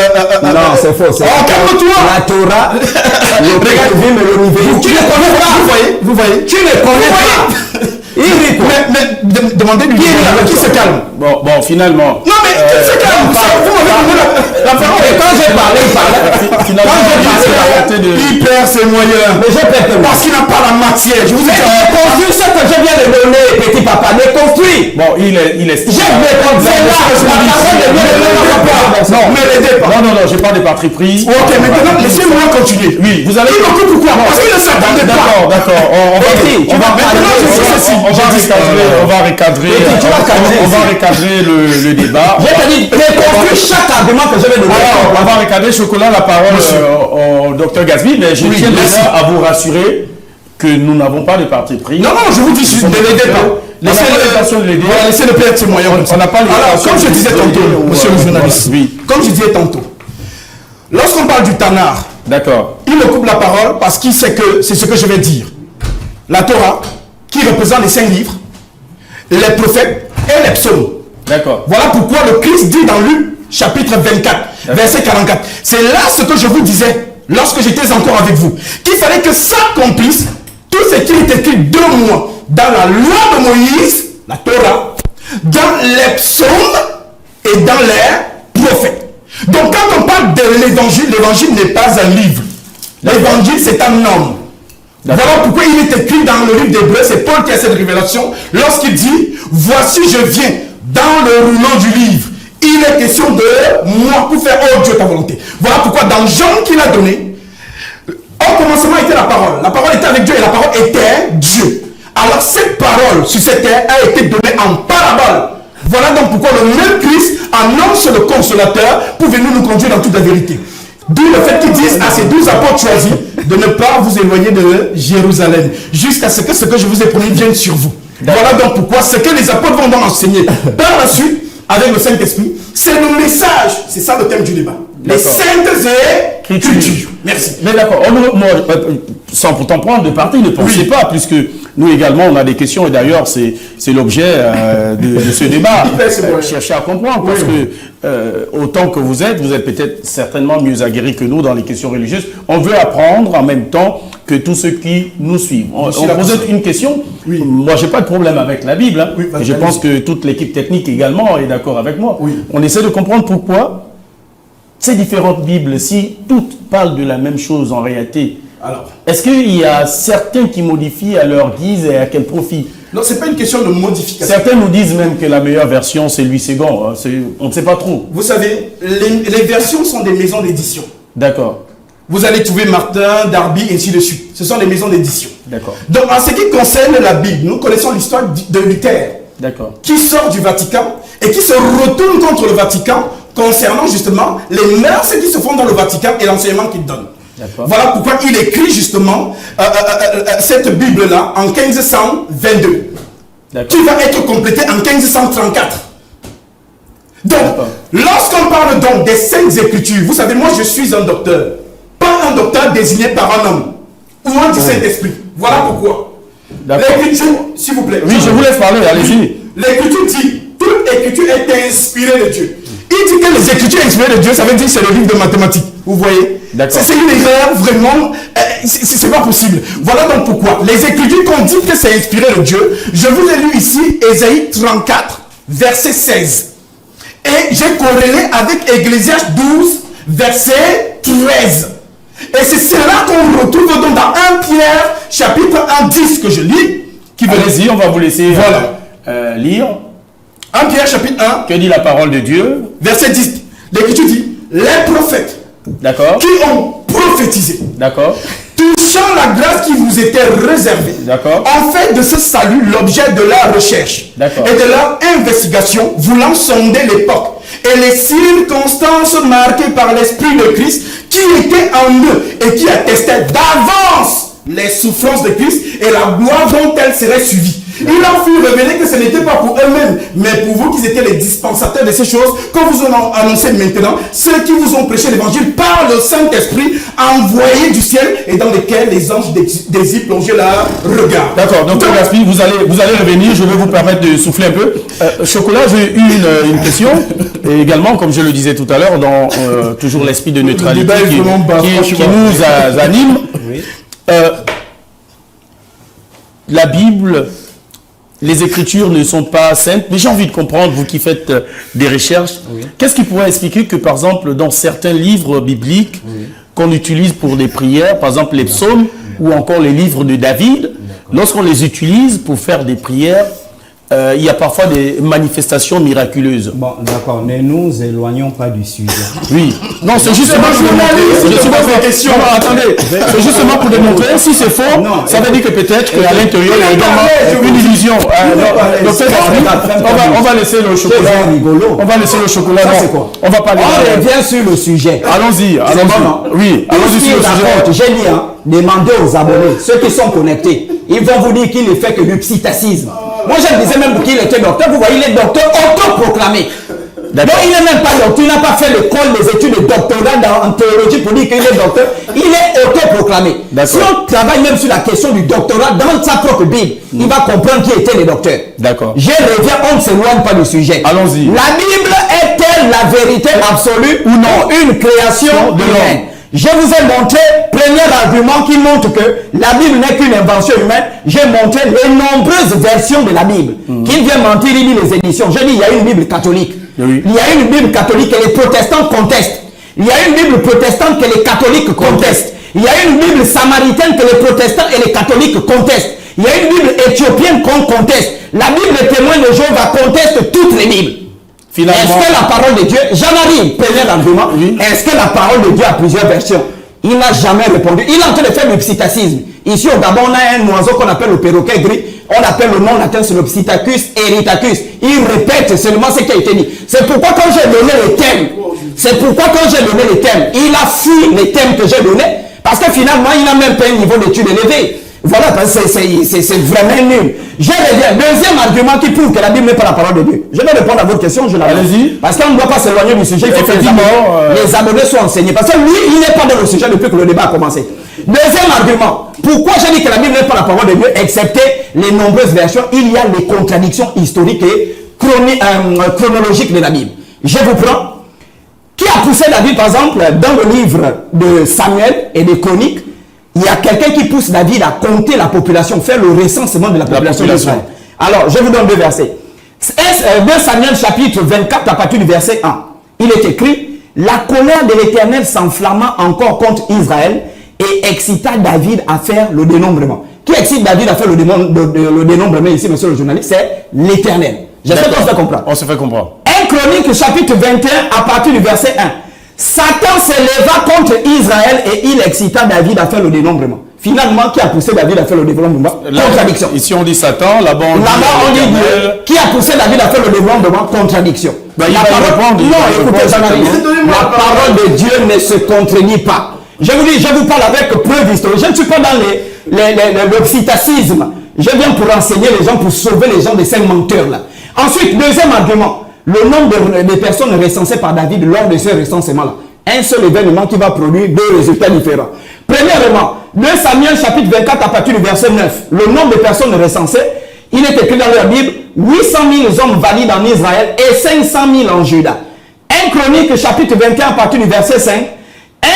non, c'est faux. Oh, calme-toi. La Torah, le Ketuvim et le Nivelle. Tu ne connais pas. Vous voyez. Tu ne connais pas. Mais demandez-lui qui se calme. Bon, finalement. Non, mais qui se calme. Vous m'avez donné la parole. Et quand j'ai parlé, il parlait. Finalement, il perd ses moyens. Mais je perds parce qu'il n'a pas la matière. Je vous ai dit. Construis ce que je viens de donner, petit papa. Mais construis. Bon, il est. J'ai déconseillé là. La parole de Dieu. Non, mais l'aidez pas. Non, j'ai pas de parti pris. Ok, maintenant, laissez-moi continuer. Oui, vous allez. Il me coupe pourquoi? Parce qu'il ne s'attendait pas. D'accord. On va recadrer le débat. J'ai dit, reconstruis chaque argument que je vais donner. On va recadrer Chocolat la parole au docteur Gasby, mais je tiens déjà à vous rassurer que nous n'avons pas de parti pris. Non, je vous dis, ne l'aidez pas. Laissez-le perdre ses moyens. On n'a pas les. Alors, comme je disais tantôt, monsieur le journaliste, comme je disais tantôt, lorsqu'on parle du Tanakh, d'accord, il me coupe la parole parce qu'il sait que c'est ce que je vais dire. La Torah, qui représente les 5 livres, les prophètes et les psaumes. D'accord. Voilà pourquoi le Christ dit dans Luc, chapitre 24, verset 44. C'est là ce que je vous disais, lorsque j'étais encore avec vous, qu'il fallait que s'accomplisse tout ce qui est écrit de moi dans la loi de Moïse, la Torah, dans les psaumes et dans les prophètes. Donc quand on parle de l'évangile, l'évangile n'est pas un livre. L'évangile, c'est un homme. Voilà pourquoi il est écrit dans le livre d'Hébreux, c'est Paul qui a cette révélation, lorsqu'il dit, voici je viens dans le rouleau du livre. Il est question de moi pour faire, oh Dieu, ta volonté. Voilà pourquoi dans Jean qu'il a donné, au commencement était la parole. La parole était avec Dieu et la parole était Dieu. Alors cette parole sur cette terre a été donnée en parabole. Voilà donc pourquoi le même Christ annonce le consolateur pour venir nous conduire dans toute la vérité. D'où le fait qu'ils disent à ces 12 apôtres choisis de ne pas vous éloigner de Jérusalem jusqu'à ce que je vous ai promis vienne sur vous. Voilà donc pourquoi ce que les apôtres vont donc enseigner par la suite avec le Saint-Esprit, c'est le message. C'est ça le thème du débat. Les saintes écritures. Merci. Mais d'accord, sans pourtant prendre de parti, ne pensez pas, puisque nous également on a des questions, et d'ailleurs c'est l'objet de ce débat. Chercher à comprendre, parce que autant que vous êtes peut-être certainement mieux aguerris que nous dans les questions religieuses. On veut apprendre en même temps que tous ceux qui nous suivent. On pose une question. Oui. Moi, j'ai pas de problème avec la Bible. Hein. Oui, et je pense que toute l'équipe technique également est d'accord avec moi. Oui. On essaie de comprendre pourquoi ces différentes Bibles, si toutes parlent de la même chose en réalité, est-ce qu'il y a certains qui modifient à leur guise et à quel profit? Non, ce n'est pas une question de modification. Certains nous disent même que la meilleure version, c'est Louis II. Hein. On ne sait pas trop. Vous savez, les versions sont des maisons d'édition. D'accord. Vous allez trouver Martin, Darby, et ainsi de suite. Ce sont des maisons d'édition. D'accord. Donc, en ce qui concerne la Bible, nous connaissons l'histoire de Luther. D'accord. Qui sort du Vatican et qui se retourne contre le Vatican concernant justement les mœurs qui se font dans le Vatican et l'enseignement qu'il donne. Voilà pourquoi il écrit justement cette Bible-là en 1522, qui va être complétée en 1534. Donc, lorsqu'on parle donc des Saintes Écritures, vous savez, moi je suis un docteur, pas un docteur désigné par un homme ou un du Saint-Esprit. Voilà pourquoi. L'écriture, s'il vous plaît. Oui, je vous laisse parler, allez-y. L'écriture dit, toute écriture est inspirée de Dieu. Il dit que les écritures inspirées de Dieu, ça veut dire que c'est le livre de mathématiques. Vous voyez? C'est une erreur, vraiment, c'est pas possible. Voilà donc pourquoi. Les écritures qu'on dit que c'est inspiré de Dieu, je vous ai lu ici, Ésaïe 34, verset 16. Et j'ai corrélé avec Ecclésiaste 12, verset 13. Et c'est cela qu'on retrouve donc dans 1 Pierre, chapitre 1, 10, que je lis. Allez-y, on va vous laisser lire. 1 Pierre, chapitre 1. Que dit la parole de Dieu? Verset 10. L'Écriture dit, les prophètes qui ont prophétisé, touchant la grâce qui vous était réservée, ont fait de ce salut l'objet de leur recherche et de leur investigation, voulant sonder l'époque et les circonstances marquées par l'Esprit de Christ qui était en eux et qui attestait d'avance les souffrances de Christ et la gloire dont elles seraient suivies. Il leur fut révélé que ce n'était pas pour eux-mêmes, mais pour vous qui étiez les dispensateurs de ces choses, que vous en annoncez maintenant, ceux qui vous ont prêché l'évangile par le Saint-Esprit envoyé du ciel et dans lesquels les anges désirent plonger leur regard. D'accord, donc Gaspi, vous allez revenir, je vais vous permettre de souffler un peu. Chocolat, j'ai eu une question, et également, comme je le disais tout à l'heure, dans toujours l'esprit de neutralité qui nous anime. Oui. La Bible, les Écritures ne sont pas saintes, mais j'ai envie de comprendre, vous qui faites des recherches, qu'est-ce qui pourrait expliquer que, par exemple, dans certains livres bibliques qu'on utilise pour des prières, par exemple les psaumes ou encore les livres de David, lorsqu'on les utilise pour faire des prières, il y a parfois des manifestations miraculeuses. Bon, d'accord, ne nous éloignons pas du sujet. Oui. Non, c'est justement pour attendez, c'est justement pour démontrer si c'est faux, ça veut dire que peut-être qu'à l'intérieur, il y a également une illusion. On va laisser le chocolat. On va laisser le chocolat. On va parler. On revient sur le sujet. Allons-y. Oui, allons-y sur le sujet. J'ai dit, demandez aux abonnés, ceux qui sont connectés, ils vont vous dire qu'il ne fait que du psittacisme. Moi, je disais même qu'il était docteur. Vous voyez, il est docteur autoproclamé. Donc il n'est même pas docteur, il n'a pas fait l'école, des études de doctorat en théologie pour dire qu'il est docteur. Il est autoproclamé. Si on travaille même sur la question du doctorat dans sa propre Bible, il va comprendre qui étaient les docteurs. D'accord. Je reviens, on ne s'éloigne pas du sujet. Allons-y. La Bible est-elle la vérité absolue ou non? Une création de l'homme. Je vous ai montré, premier argument qui montre que la Bible n'est qu'une invention humaine. J'ai montré les nombreuses versions de la Bible. Qui vient mentir, il dit les éditions. Je dis, il y a une Bible catholique. Oui. Il y a une Bible catholique que les protestants contestent. Il y a une Bible protestante que les catholiques contestent. Il y a une Bible samaritaine que les protestants et les catholiques contestent. Il y a une Bible éthiopienne qu'on conteste. La Bible témoin de Jéhovah conteste toutes les Bibles. Finalement, est-ce que la parole de Dieu, j'en arrive, premier argument, est-ce que la parole de Dieu a plusieurs versions? Il n'a jamais répondu. Il est en train de faire le psittacisme. Ici au Gabon, on a un oiseau qu'on appelle le perroquet gris. On appelle le nom latin, c'est le Psittacus eritacus. Il répète seulement ce qui a été dit. C'est pourquoi quand j'ai donné les thèmes, il a fui les thèmes que j'ai donnés, parce que finalement, il n'a même pas un niveau d'études élevé. Voilà, c'est vraiment nul. Je reviens. Deuxième argument qui prouve que la Bible n'est pas la parole de Dieu. Je vais répondre à votre question, je la Allez-y. parce qu'on ne doit pas s'éloigner du sujet. Il faut que les abonnés soient enseignés. Parce que lui, il n'est pas dans le sujet depuis que le débat a commencé. Deuxième argument. Pourquoi j'ai dit que la Bible n'est pas la parole de Dieu, excepté les nombreuses versions, il y a les contradictions historiques et chronologiques de la Bible. Je vous prends. Qui a poussé David, par exemple, dans le livre de Samuel et des Chroniques, il y a quelqu'un qui pousse David à compter la population, faire le recensement de la population d'Israël. Alors, je vous donne deux versets. 2 Samuel chapitre 24 à partir du verset 1. Il est écrit, la colère de l'Éternel s'enflamma encore contre Israël et excita David à faire le dénombrement. Qui excite David à faire le dénombrement ici, monsieur le journaliste? C'est l'Éternel. J'espère qu'on se fait comprendre. On se fait comprendre. 1 Chronique chapitre 21 à partir du verset 1. Satan s'éleva contre Israël et il excita David à faire le dénombrement. Finalement, qui a poussé David à faire le dénombrement? Contradiction. Ici on dit Satan, là-bas on dit Dieu. Qui a poussé David à faire le dénombrement? Contradiction. La parole de Dieu ne se contredit pas. Je vous dis, je vous parle avec preuve historique. Je ne suis pas dans le psittacisme. Je viens pour enseigner les gens, pour sauver les gens de ces menteurs-là. Ensuite, deuxième argument. Le nombre de personnes recensées par David lors de ce recensement-là. Un seul événement qui va produire deux résultats différents. Premièrement, 2 Samuel chapitre 24 à partir du verset 9. Le nombre de personnes recensées, il est écrit dans la Bible, 800 000 hommes valides en Israël et 500 000 en Juda. 1 Chronique chapitre 21 à partir du verset 5. 1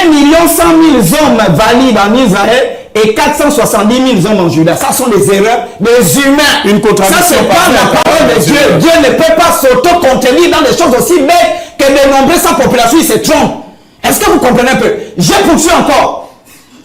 100 000 hommes valides en Israël et 470 000 hommes en Juda. Ça sont des erreurs des humains. Une contradiction. Ça, c'est pas la parole de Dieu. Dieu ne peut pas s'auto-contenir dans des choses aussi bêtes que de nombrer sa population. Il se trompe. Est-ce que vous comprenez un peu? Je poursuis encore.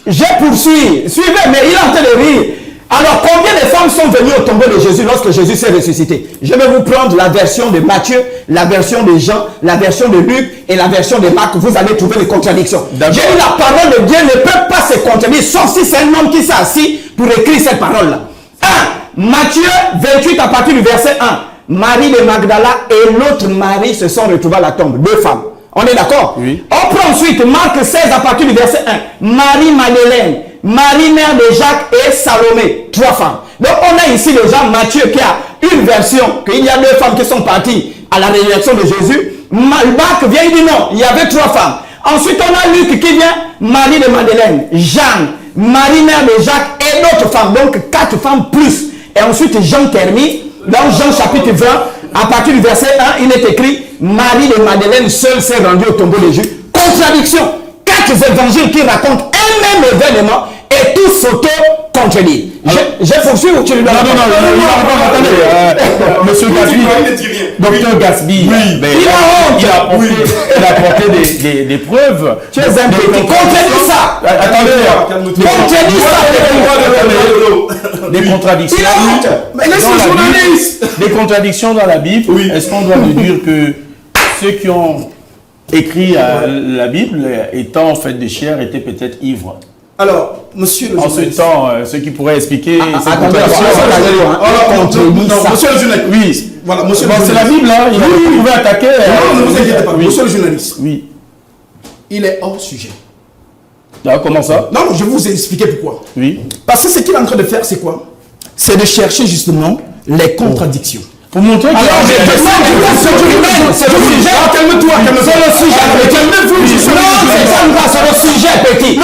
Je poursuis. Suivez, mais il est en train de rire. Alors, combien de femmes sont venues au tombeau de Jésus lorsque Jésus s'est ressuscité? Je vais vous prendre la version de Matthieu, la version de Jean, la version de Luc et la version de Marc. Vous allez trouver les contradictions. J'ai dit la parole de Dieu ne peut pas se contredire, sauf si c'est un homme qui s'est assis pour écrire cette parole-là. 1. Matthieu 28 à partir du verset 1. Marie de Magdala et l'autre Marie se sont retrouvés à la tombe. Deux femmes. On est d'accord? Oui. On prend ensuite Marc 16 à partir du verset 1. Marie Madeleine, Marie mère de Jacques et Salomé. Trois femmes. Donc on a ici déjà Matthieu qui a une version, qu'il y a deux femmes qui sont parties à la résurrection de Jésus. Marc vient, il dit non, il y avait trois femmes. Ensuite on a Luc qui vient, Marie de Madeleine, Jeanne, Marie mère de Jacques et d'autres femmes. Donc quatre femmes plus. Et ensuite Jean termine, dans Jean chapitre 20, à partir du verset 1, il est écrit Marie de Madeleine seule s'est rendue au tombeau de Jésus. Contradiction. Quatre évangiles qui racontent un même événement et tous s'auto-contredisent. Je poursuis ou tu lui donnes? Non, monsieur Gasby, docteur Gasby, il a apporté des preuves. Tu es un petit. Contredis ça. Attendez, contredis ça. des contradictions. Des contradictions dans la Bible. Est-ce qu'on doit dire que ceux qui ont écrit la Bible, étant en fait de chair, étaient peut-être ivres? Alors, monsieur le journaliste. En ce temps, ce qui pourrait expliquer ces contradictions. Monsieur le journaliste. Oui. Voilà, monsieur c'est la Bible, hein. Il pouvait attaquer. Non, ne vous inquiétez pas. Monsieur le journaliste. Oui. Il est hors sujet. Ah, comment ça? Non, je vais vous expliquer pourquoi. Oui. Parce que ce qu'il est en train de faire, c'est quoi? C'est de chercher justement les contradictions. Pour montrer que... Alors, c'est le sujet. Calme-toi, calme-toi. C'est le sujet. Calmez-vous. Non, c'est le sujet, petit.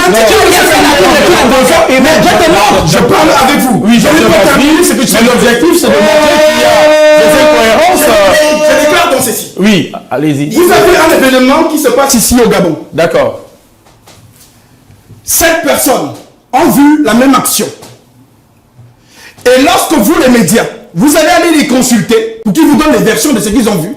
Je parle avec vous. Oui, je vais pas terminer ce que tu mais l'objectif, c'est de montrer qu'il y a des incohérences. Je déclare dans ceci. Oui, allez-y. Vous avez un événement qui se passe ici au Gabon. D'accord. 7 personnes ont vu la même action. Et lorsque vous, les médias, vous allez aller les consulter pour qu'ils vous donnent les versions de ce qu'ils ont vu,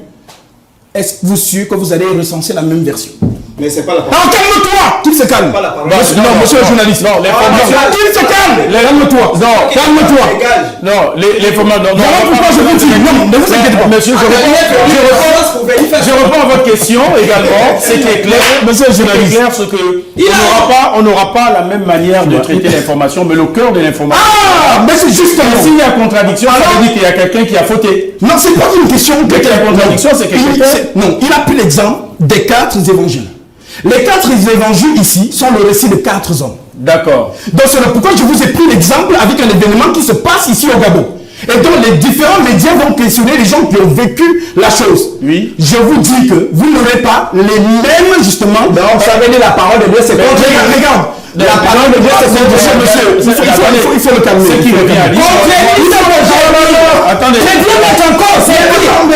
est-ce sûr que vous allez recenser la même version? Mais c'est pas la parole. Alors calme-toi! Qu'il se calme. Pas la parole. Non, monsieur le journaliste. Non, l'information. Qu'il se calme! Calme-toi. Non, calme-toi. Non, l'information. Voilà pourquoi je vous dis. Non, ne vous inquiétez pas. Monsieur, je réponds à votre question également. C'est qui est clair. Monsieur le journaliste, c'est clair ce que on n'aura pas la même manière de traiter l'information, mais le cœur de l'information. Ah, mais c'est justement. S'il y a contradiction, ça veut dire qu'il y a quelqu'un qui a fauté. Non, c'est pas une question. Dès qu'il y a contradiction, c'est que Non, il a pris l'exemple des 4 évangiles. Les 4 évangiles ici sont le récit de 4 hommes. D'accord. Donc c'est pourquoi je vous ai pris l'exemple avec un événement qui se passe ici au Gabon. Et donc les différents médias vont questionner les gens qui ont vécu la chose. Oui. Je vous dis que vous n'aurez pas les mêmes justement. Donc ça veut dire la parole de Dieu, c'est contre. Regarde. La parole de Dieu, c'est contre. Monsieur, il faut le calmer. Ce qui revient à dire. Attendez.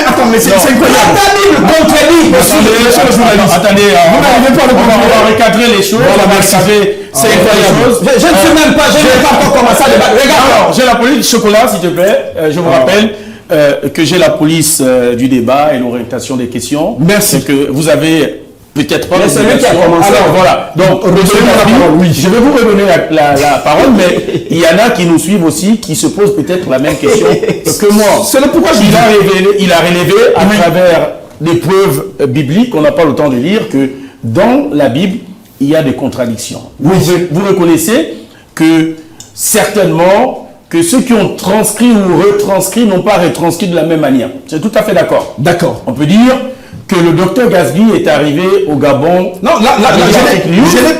Attends, mais c'est incroyable. Attendez, on va recadrer les choses. C'est incroyable. Je ne sais même pas, je n'ai pas encore commencé à débattre. Regarde, j'ai la police du chocolat, s'il te plaît. Je vous rappelle que j'ai la police du débat et l'orientation des questions. Merci. C'est que vous avez peut-être pas... Mais c'est lui qui a commencé. Alors voilà, donc je vais vous redonner la parole, mais il y en a qui nous suivent aussi, qui se posent peut-être la même question que moi. C'est pourquoi il a relevé à travers des preuves bibliques qu'on n'a pas le temps de lire que dans la Bible, il y a des contradictions. Oui. Vous reconnaissez que certainement que ceux qui ont transcrit ou retranscrit n'ont pas retranscrit de la même manière. C'est tout à fait d'accord. D'accord. On peut dire que le docteur Gasby est arrivé au Gabon. Non, là,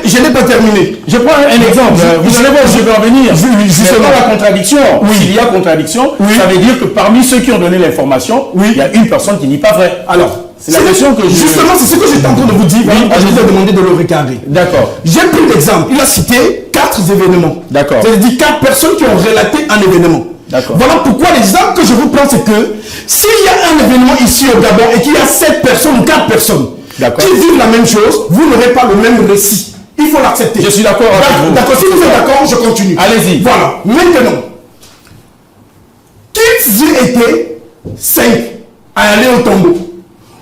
je n'ai pas terminé. Je prends un exemple. Vous allez voir, je vais en venir. Justement, la contradiction. Oui. S'il y a contradiction, ça veut dire que parmi ceux qui ont donné l'information, il y a une personne qui n'est pas vraie. Alors, c'est la question que justement, c'est ce que j'étais en train de vous dire. Je vous ai demandé de le regarder. D'accord. J'ai pris l'exemple. Il a cité 4 événements. D'accord. C'est-à-dire 4 personnes qui ont relaté un événement. D'accord. Voilà pourquoi l'exemple que je vous prends, c'est que s'il y a un événement ici au Gabon et qu'il y a 7 personnes ou 4 personnes qui vivent la même chose, vous n'aurez pas le même récit. Il faut l'accepter. Je suis d'accord avec vous. D'accord, si vous êtes d'accord, je continue. Allez-y. Voilà. Maintenant, qu'ils aient été 5 à aller au tombeau,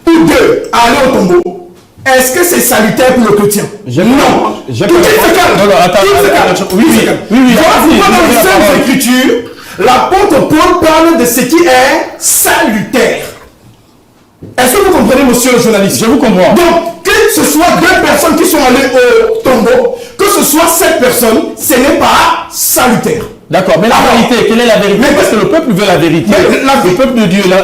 ou 2 à aller au tombeau, est-ce que c'est salutaire pour le chrétien? Non. Tout est calme. Non, attends. Oui. Voilà pourquoi dans les Saintes Écritures, l'apôtre Paul parle de ce qui est salutaire. Est-ce que vous comprenez, monsieur le journaliste? Je vous comprends. Donc, que ce soit 2 personnes qui sont allées au tombeau, que ce soit 7 personnes, ce n'est pas salutaire. D'accord, mais la vérité, quelle est la vérité? Parce que le peuple veut la vérité. Le peuple de Dieu. La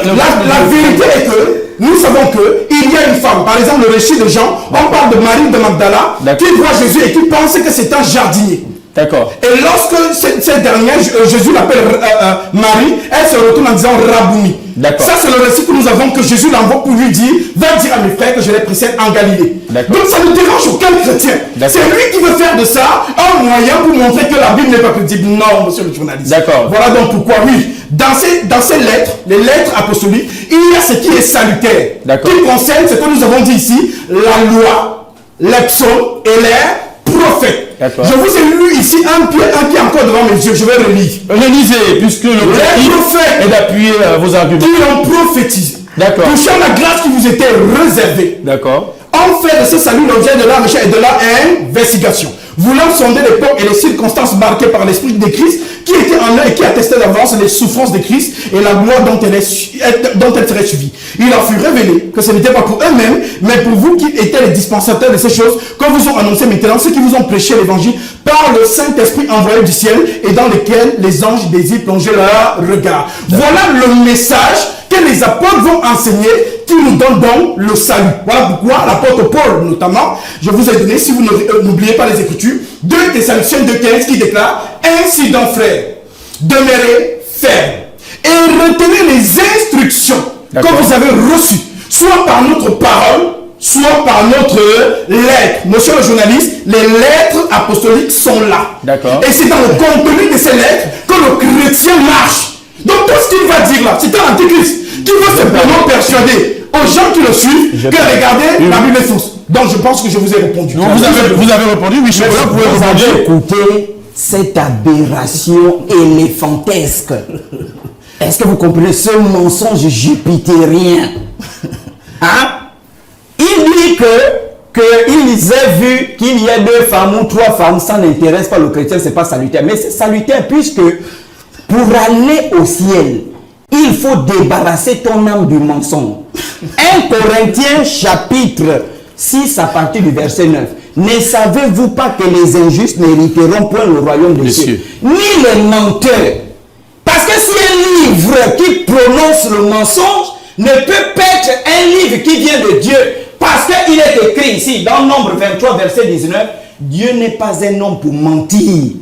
vérité est que nous savons qu'il y a une femme, par exemple le récit de Jean, on parle de Marie de Magdala, qui voit Jésus et qui pense que c'est un jardinier. D'accord. Et lorsque cette dernière, Jésus l'appelle Marie, elle se retourne en disant Rabouni. D'accord. Ça, c'est le récit que nous avons, que Jésus l'envoie pour lui dire, va dire à mes frères que je les précède en Galilée. Donc ça ne dérange aucun chrétien. C'est lui qui veut faire de ça un moyen pour montrer que la Bible n'est pas crédible. Non, monsieur le journaliste. D'accord. Voilà donc pourquoi, oui, dans ces lettres, les lettres apostoliques, il y a ce qui est salutaire, qui concerne ce que nous avons dit ici, la loi, les psaumes et les prophètes. Je vous ai lu ici un pied encore devant mes yeux. Je vais relire. Relisez, puisque l'objectif est d'appuyer vos arguments. Qui ont prophétisé. D'accord. Touchant la grâce qui vous était réservée. D'accord. On fait de ce salut l'objet de la recherche et de la investigation. Voulant sonder l'époque et les circonstances marquées par l'esprit de Christ, qui était en eux et qui attestait d'avance les souffrances de Christ et la gloire dont elle serait suivie. Il en fut révélé que ce n'était pas pour eux-mêmes, mais pour vous qui étiez les dispensateurs de ces choses, que vous ont annoncé maintenant, ceux qui vous ont prêché l'évangile par le Saint-Esprit envoyé du ciel et dans lequel les anges désirent plonger leur regard. Voilà le message que les apôtres vont enseigner, qui nous donne donc le salut. Voilà pourquoi l'apôtre Paul, notamment, je vous ai donné, si vous n'oubliez pas les Écritures, 2 Thessaloniciens 2,15 qui déclare: ainsi donc, frères, demeurez fermes et retenez les instructions que vous avez reçues, soit par notre parole, soit par notre lettre. Monsieur le journaliste, les lettres apostoliques sont là. D'accord. Et c'est dans le contenu de ces lettres que le chrétien marche. Donc tout ce qu'il va dire là, c'est un antichrist qui veut simplement persuader aux gens qui le suivent que regardez, la Bible est fausse. Donc je pense que je vous ai répondu. Donc, vous avez répondu, oui, Chocolat, vous pouvez Vous répondre. avez écouté cette aberration éléphantesque. Est-ce que vous comprenez ce mensonge jupitérien? Hein? Il dit qu'ils aient vu qu'il y a 2 femmes ou 3 femmes, ça n'intéresse pas le chrétien, c'est pas salutaire. Mais c'est salutaire puisque pour aller au ciel, il faut débarrasser ton âme du mensonge. 1 Corinthiens chapitre 6 à partir du verset 9. Ne savez-vous pas que les injustes n'hériteront point le royaume des cieux, ni les menteurs? Parce que si un livre qui prononce le mensonge ne peut pas être un livre qui vient de Dieu, parce qu'il est écrit ici dans Nombre 23 verset 19, Dieu n'est pas un homme pour mentir.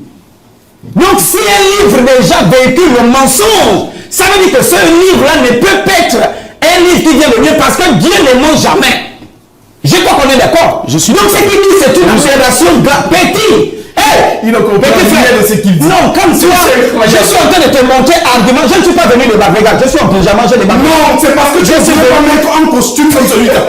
Donc si un livre déjà véhicule le mensonge, ça veut dire que ce livre-là ne peut pas être un livre qui vient de Dieu, parce que Dieu ne ment jamais. Je crois qu'on est d'accord. Donc ce qu'il dit, c'est une aberration petite. Il ne comprend rien de ce qu'il dit. Non, comme toi, je suis en train de te montrer argument. Je ne suis pas venu de battre. Regarde, je suis en pyjama, je ne pas. Non, c'est parce que tu ne veux pas mettre un costume comme celui-là.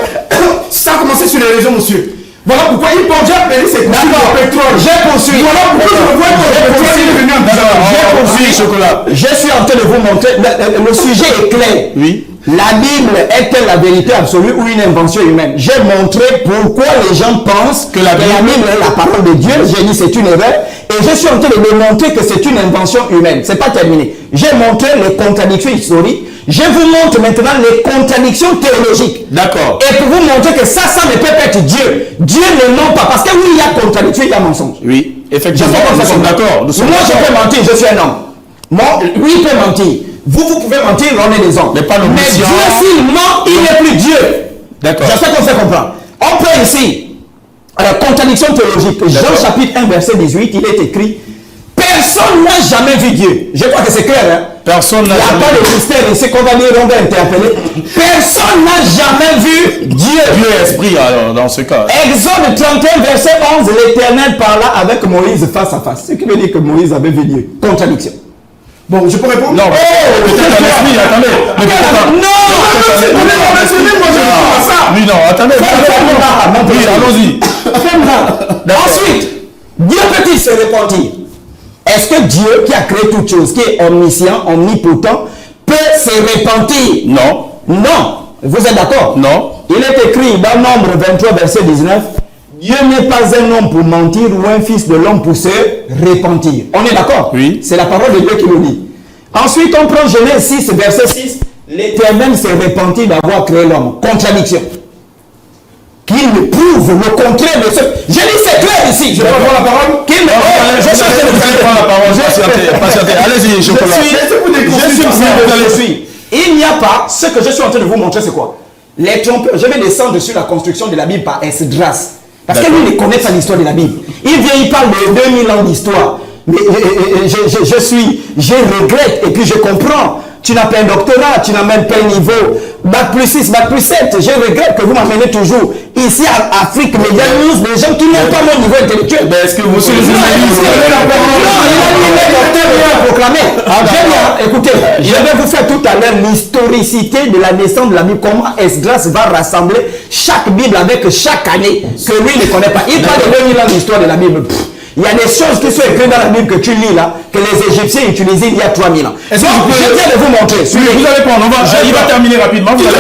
Ça a commencé sur les réseaux, monsieur. Voilà pourquoi il pense déjà payer ses costumes au pétrole. J'ai poursuivi. Voilà pourquoi je vois que le pétrole est venu en pyjama. J'ai poursuivi. Chocolat. Je suis en train de vous montrer. Le sujet est clair. Oui. La Bible est-elle la vérité absolue ou une invention humaine? J'ai montré pourquoi les gens pensent que la Bible est la parole de Dieu. J'ai dit c'est une erreur. Et je suis en train de démontrer que c'est une invention humaine. C'est pas terminé. J'ai montré les contradictions historiques. Je vous montre maintenant les contradictions théologiques. D'accord. Et pour vous montrer que ça ne peut pas être Dieu. Dieu ne ment pas. Parce que oui, il y a contradiction, il y a mensonge. Oui, effectivement, Je nous sommes d'accord. Moi, je peux mentir, je suis un homme. Moi, lui, il peut mentir. Vous pouvez mentir, on est des hommes. Mais pas Mais Dieu, s'il ment, il n'est plus Dieu. D'accord. J'espère qu'on se comprend. On peut ici, contradiction théologique. Jean chapitre 1, verset 18, il est écrit, personne n'a jamais vu Dieu. Je crois que c'est clair. Hein? Personne n'a jamais vu. Il n'y a pas de mystère ici qu'on va dire, on va interpeller. Personne n'a jamais vu Dieu. Dieu est esprit, alors, dans ce cas. Exode 31, verset 11, l'Éternel parla avec Moïse face à face. Ce qui veut dire que Moïse avait vu Dieu. Contradiction. Bon, je peux répondre? Non, peut-être un esprit, attendez. Mais oui, non, attendez. Oui, allons-y. Ensuite, Dieu peut-il se repentir? Est-ce que Dieu, qui a créé toutes choses, qui est omniscient, omnipotent, peut se repentir? Non. Non. Vous êtes d'accord? Non. Il est écrit dans Nombre 23, verset 19, Dieu n'est pas un homme pour mentir ou un fils de l'homme pour se repentir. On est d'accord? Oui. C'est la parole de Dieu qui nous dit. Ensuite, on prend Genèse 6, verset 6. L'Éternel s'est repenti d'avoir créé l'homme. Contradiction. Qu'il me prouve le contraire de ce... Je dis c'est clair ici. Je peux prendre la parole? Qu'il me... je suis en train de prendre la parole. Patientez. Allez-y, Chocolat. Je suis. Il n'y a pas... Ce que je suis en train de vous montrer, c'est quoi? Les trompeurs. Je vais descendre sur la construction de la Bible par Esdras. Parce que lui ne connaît pas l'histoire de la Bible. Il vient, il parle de 2000 ans d'histoire. Mais je regrette et puis je comprends. Tu n'as pas un doctorat, tu n'as même pas un niveau Bac plus 6, Bac plus 7. Je regrette que vous m'amenez toujours ici à Afrique Media News des gens qui n'ont pas mon niveau intellectuel. Mais est-ce que vous Non, il a proclamé. Écoutez, je vais vous faire tout à l'heure l'historicité de la naissance de la Bible. Comment Esdras va rassembler chaque Bible avec chaque année que lui ne connaît pas. Il parle de 2000 ans d'histoire de la Bible. Il y a des choses qui sont écrites dans la Bible que tu lis là, que les Égyptiens utilisaient il y a 3000 ans. Est-ce que je viens de vous montrer. Oui, vous allez prendre. Il va terminer rapidement. Vous allez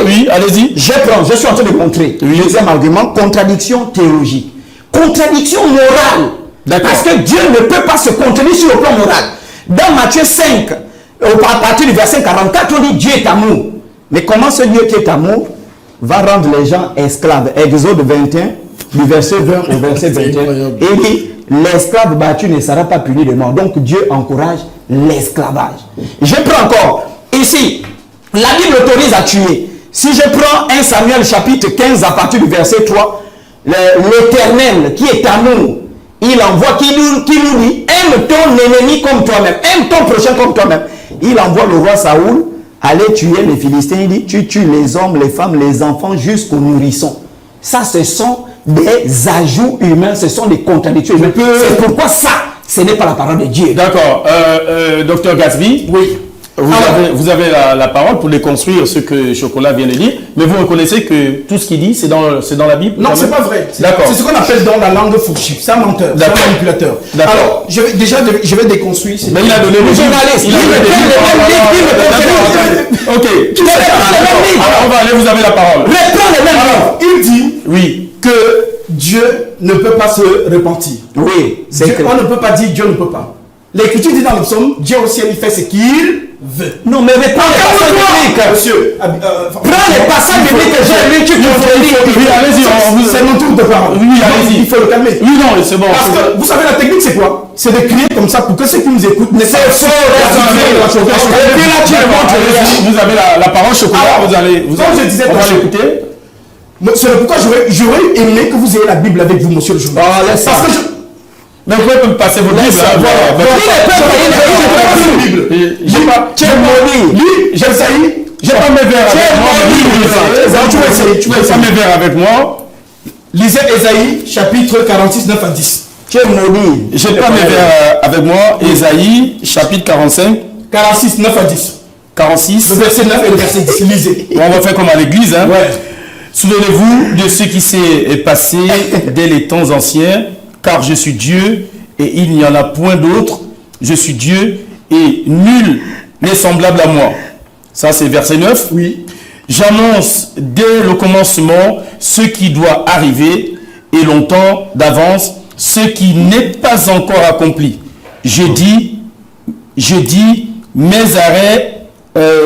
Oui, allez-y. Je prends. Je suis en train de montrer. Deuxième argument, contradiction théologique. Contradiction morale. Parce que Dieu ne peut pas se contenir sur le plan moral. Dans Matthieu 5, à partir du verset 44, on dit Dieu est amour. Mais comment ce Dieu qui est amour va rendre les gens esclaves? Exode 21. Du verset 20 au verset 21, il dit, l'esclave battu ne sera pas puni de mort. Donc Dieu encourage l'esclavage. Je prends encore, ici, la Bible autorise à tuer. Si je prends 1 Samuel chapitre 15 à partir du verset 3, l'Éternel qui est amour, il envoie, qui nous dit, aime ton ennemi comme toi-même, aime ton prochain comme toi-même. Il envoie le roi Saoul aller tuer les Philistins. Il dit, tu tues les hommes, les femmes, les enfants jusqu'aux nourrissons. Ça, ce sont des ajouts humains, ce sont des contradictions humaines. C'est pourquoi ça, ce n'est pas la parole de Dieu. D'accord. Docteur Gatsby, Oui. vous avez la parole pour déconstruire ce que Chocolat vient de dire, mais vous reconnaissez que tout ce qu'il dit, c'est dans la Bible? Non, c'est pas vrai. D'accord. C'est ce qu'on appelle dans la langue fourchue. C'est un menteur, c'est un manipulateur. D'accord. Alors, je vais déconstruire. Mais il a donné le journaliste, il a donné le Ok. Alors, on va aller, vous avez la parole. Reprends les mêmes Alors, il dit Oui. que Dieu ne peut pas se repentir. Oui, c'est Dieu, clair. on ne peut pas dire Dieu ne peut pas. L'Écriture dit dans le psaume, Dieu au ciel, il fait ce qu'il veut. Non, mais reprends les passages bibliques. Monsieur, Prends les passages bibliques que j'ai lus, tu contredis. Oui, allez-y. c'est mon tour de parole. Oui, allez-y. Il faut le calmer. Oui, non, c'est bon. Parce que vous savez, la technique, c'est quoi? C'est de crier comme ça pour que ceux qui nous écoutent ne C'est faux, Et puis là, tu remontes. Vous avez la parole, Chocolat. Alors, comme je disais, on va monsieur, l'écouter. c'est pourquoi j'aurais aimé que vous ayez la Bible avec vous, monsieur le journaliste. Oh, laisse ça. Parce que je... Mais vous pouvez me passer votre Bible. Hein, j'ai pas. J'ai pas mes verres avec moi. Tu vas pas mes verres avec moi. Lisez Ésaïe, chapitre 46, 9 à 10. Tu es maudit. J'ai pas mes verres avec moi. Ésaïe, chapitre 45, 46, 9 à 10. 46. Le verset 9 et le verset 10. Lisez. On va faire comme à l'église. Hein. Ouais. Souvenez-vous de ce qui s'est passé dès les temps anciens, car je suis Dieu et il n'y en a point d'autre. Je suis Dieu et nul n'est semblable à moi. Ça, c'est verset 9. Oui. J'annonce dès le commencement ce qui doit arriver et longtemps d'avance ce qui n'est pas encore accompli. Je dis, mes arrêts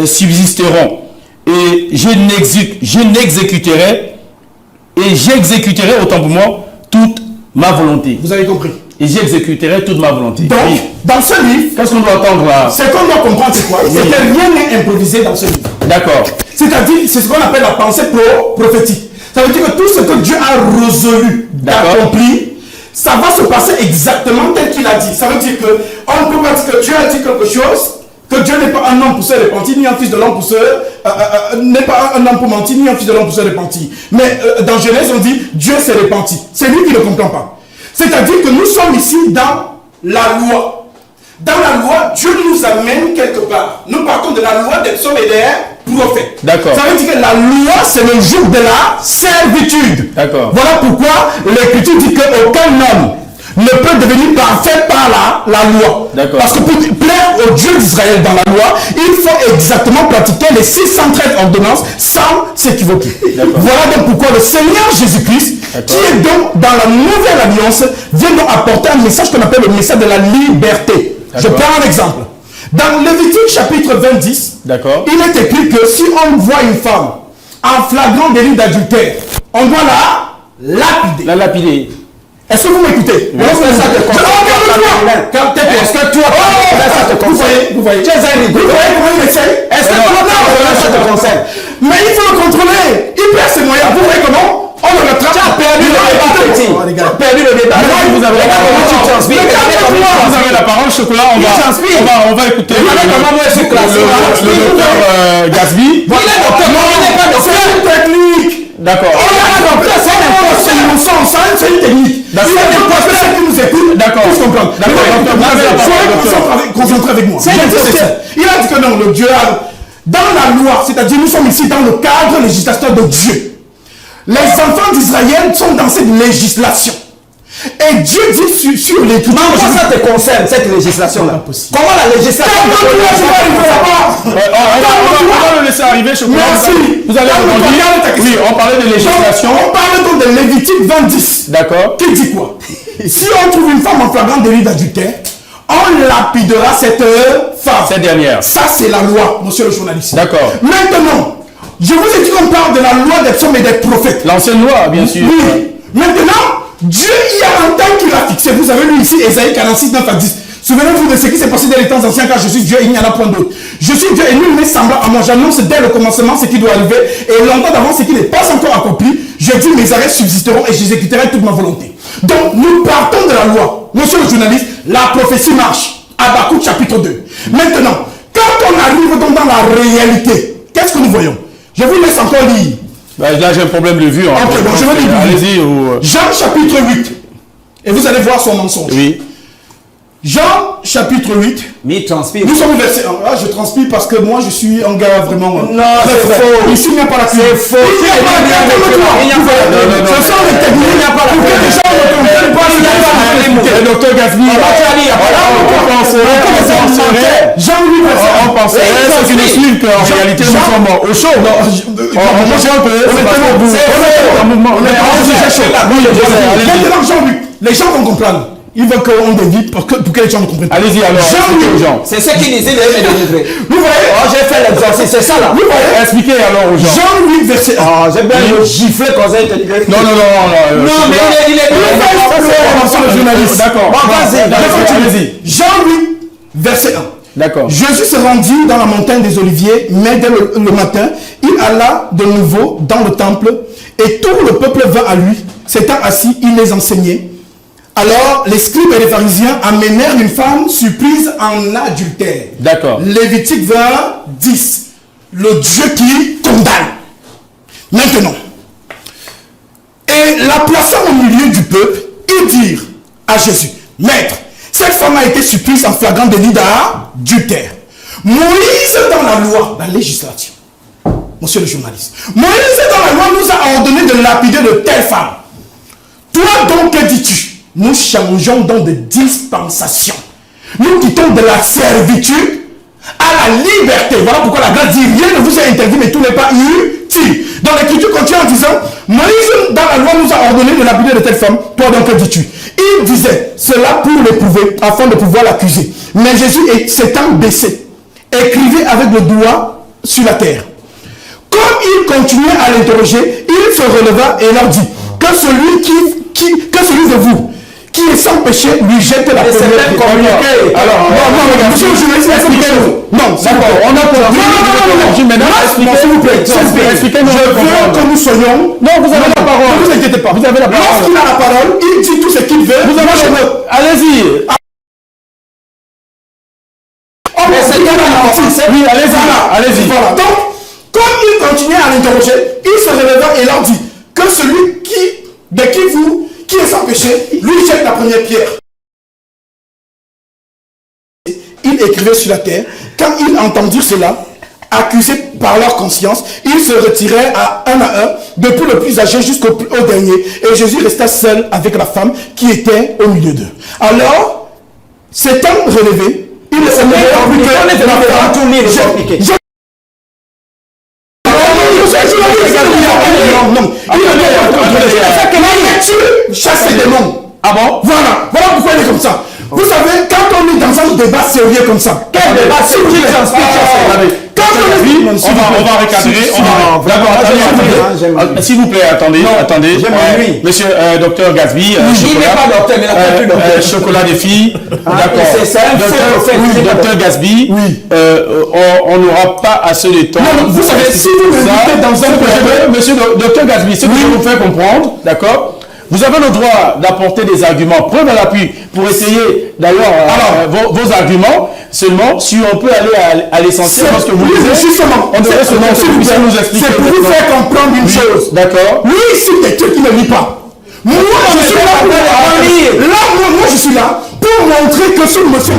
subsisteront et j'exécuterai autant pour moi toute ma volonté. Vous avez compris. Et j'exécuterai toute ma volonté. Donc, Oui. dans ce livre, Qu'est-ce qu'on doit attendre là? ce qu'on doit comprendre, c'est quoi? C'est que rien n'est improvisé dans ce livre. D'accord. C'est-à-dire, c'est ce qu'on appelle la pensée prophétique. Ça veut dire que tout ce que Dieu a résolu d'accomplir, ça va se passer exactement tel qu'il a dit. Ça veut dire que on ne peut pas dire que Dieu a dit quelque chose, que Dieu n'est pas un homme pour se repentir, ni un fils de l'homme pour se... n'est pas un homme pour mentir, ni un fils de l'homme pour se repentir. Mais dans Genèse, on dit Dieu s'est repenti. C'est lui qui ne comprend pas. C'est-à-dire que nous sommes ici dans la loi. Dans la loi, Dieu nous amène quelque part. Nous partons de la loi des psaumes et des prophètes. D'accord. Ça veut dire que la loi, c'est le jour de la servitude. D'accord. Voilà pourquoi l'Écriture dit qu'aucun homme ne peut devenir parfait par la loi. D'accord. Parce que pour plaire au Dieu d'Israël dans la loi, il faut exactement pratiquer les 613 ordonnances sans s'équivoquer. Voilà donc pourquoi le Seigneur Jésus-Christ, qui est donc dans la nouvelle alliance, vient donc apporter un message qu'on appelle le message de la liberté. Je prends un exemple. Dans Lévitique chapitre 20, il est écrit que si on voit une femme en flagrant délit d'adultère, on doit la lapider. La lapider. Est-ce que vous m'écoutez? Est-ce que toi, vous voyez comment il essaye? Est-ce que toi, ça te concerne? Mais il faut le contrôler. Il perd ses moyens. Vous voyez comment? On le rattrape. Tu as perdu le débat, petit. Tu as perdu le débat. Vous avez la parole, Chocolat. On va écouter le docteur Gatsby. Il n'est pas de technique. D'accord. C'est une technique. Il y a des professeurs qui nous écoutent. D'accord. Pour comprendre. Soyez concentrés avec moi. Il a dit que non, le Dieu a... Dans la loi, c'est-à-dire nous sommes ici dans le cadre législateur de Dieu. Les enfants d'Israël sont dans cette législation. Et Dieu dit sur les... Comment ça te concerne, cette législation-là? Comment la législation... On va le laisser arriver, Chocolat. Merci. Vous allez rebondir. Oui, on parlait de législation. On parle donc de Lévitique 20. D'accord. Qui dit quoi? Si on trouve une femme en flagrant délit d'adultère, on lapidera cette femme. Cette dernière. Ça, c'est la loi, monsieur le journaliste. D'accord. Maintenant, je vous ai dit qu'on parle de la loi des psaumes et des prophètes. L'ancienne loi, bien sûr. Oui. Maintenant, Dieu, il y a un temps qu'il a fixé. Vous avez lu ici Ésaïe 46, 9 à 10. Souvenez-vous de ce qui s'est passé dans les temps anciens, car je suis Dieu et il n'y en a point d'autre. Je suis Dieu et nul n'est semblable à moi. J'annonce dès le commencement ce qui doit arriver et longtemps d'avance ce qui n'est pas encore accompli. Je dis mes arrêts subsisteront et j'exécuterai toute ma volonté. Donc, nous partons de la loi. Monsieur le journaliste, la prophétie marche. Habakkuk chapitre 2. Maintenant, quand on arrive donc dans la réalité, qu'est-ce que nous voyons? Je vous laisse encore lire. Là, j'ai un problème de vue. Ok, bon, je vais lire. Allez-y. Jean chapitre 8. Et vous allez voir son mensonge. Oui. Jean chapitre 8. Mais il transpire. Nous sommes au verset 1. Là, je transpire parce que moi, je suis un gars vraiment... Non, c'est faux. Ici, il n'y a pas la pluie. C'est faux. Il n'y a pas la pluie. Il n'y a pas la pluie. Ce sont les techniques. Il n'y a pas la pluie. Pour que les gens ne comprennent pas. Il n'y a pas la pluie. Le docteur Gasby, on penserait, ceux qui nous suivent, qu'en réalité, nous sommes au chaud. On mange un peu. Les gens vont comprendre. Ils veulent qu'on dévie pour que les gens ne comprennent pas. Allez-y alors, expliquez aux gens. C'est ce qu'il disait les délivrés. Vous voyez? Oh, j'ai fait l'exorcisme, c'est ça là. Vous voyez? Expliquez alors aux gens. Jean 8, verset 1. Oh, j'ai bien le gifler quand j'ai été livré. Non. Non, mais il est le journaliste. D'accord. Bon, vas-y, allez-y. Jean 8, verset 1. D'accord. Jésus se rendit dans la montagne des Oliviers, mais dès le matin, il alla de nouveau dans le temple, et tout le peuple vint à lui. S'étant assis, il les enseignait. Alors, les scribes et les pharisiens amenèrent une femme surprise en adultère. D'accord. Lévitique 20, 10. Le Dieu qui condamne. Maintenant, et la plaçant au milieu du peuple, ils dirent à Jésus, Maître, cette femme a été surprise en flagrant délit d'adultère. Moïse dans la loi, la législature, monsieur le journaliste, Moïse dans la loi nous a ordonné de lapider de telles femmes. Toi donc, que dis-tu? Nous changeons donc de dispensation. Nous quittons de la servitude à la liberté. Voilà pourquoi la grâce dit rien ne vous est interdit, mais tout n'est pas utile. Dans l'Écriture continue en disant, Moïse dans la loi nous a ordonné de lapider de telle femme. Toi donc, que dis-tu? Il disait cela pour l'éprouver, afin de pouvoir l'accuser. Mais Jésus s'étant baissé, écrivait avec le doigt sur la terre. Comme il continuait à l'interroger, il se releva et leur dit que celui de vous qui est sans péché lui jette la première pierre. Alors, non, monsieur le journaliste, expliquez-nous. Non, d'accord, on a compris. Non, s'il vous plaît, expliquez-nous. Je veux que nous soyons. Non, vous avez la parole. Ne vous inquiétez pas. Vous avez la parole. Lorsqu'il a la parole, il dit tout ce qu'il veut. Vous avez allez-y. Oui, allez-y. Voilà. Donc, comme il continuait à l'interroger, il se releva et leur dit que celui qui est sans péché, lui jette la première pierre. Il écrivait sur la terre. Quand ils entendirent cela, accusés par leur conscience, ils se retiraient un à un, depuis le plus âgé jusqu'au dernier. Et Jésus resta seul avec la femme qui était au milieu d'eux. Alors, s'étant relevé, il se met en plus que la femme. Non. Chasse les démons. Ah bon? Voilà pourquoi il est comme ça. Vous savez, quand on est dans un débat sérieux comme ça, quel débat sérieux? On va recadrer. D'abord, s'il vous plaît, attendez. Monsieur Docteur Gasby, il n'est pas docteur, mais il n'a plus docteur. Chocolat des filles. D'accord. Docteur Gasby, on n'aura pas assez de temps. Vous savez, si vous m'invitez dans un projet, monsieur Docteur Gasby, ce que je vous fais comprendre, d'accord? Vous avez le droit d'apporter des arguments, preuve à l'appui, pour essayer d'ailleurs vos arguments. Seulement, si on peut aller à l'essentiel, parce que vous disiez, justement, on devrait seulement nous expliquer. C'est pour vous faire comprendre une chose. D'accord. Lui, ici, des trucs qui ne lit pas. Moi, je suis là pour lire. Là, moi, je suis là pour montrer que ce monsieur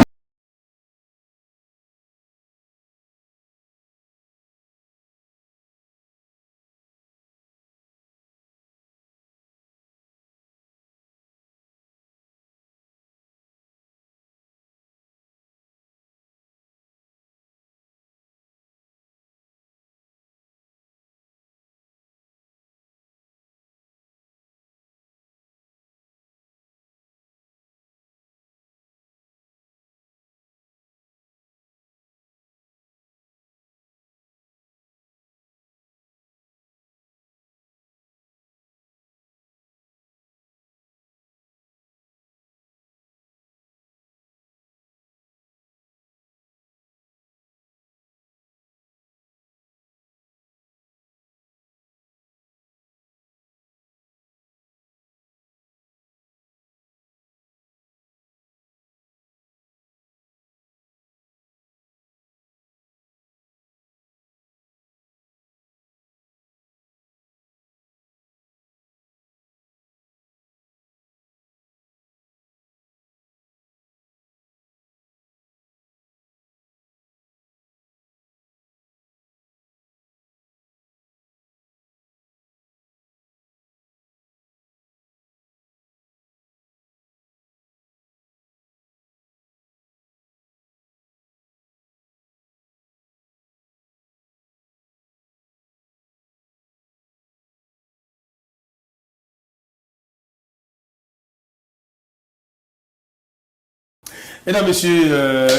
Mesdames, Messieurs,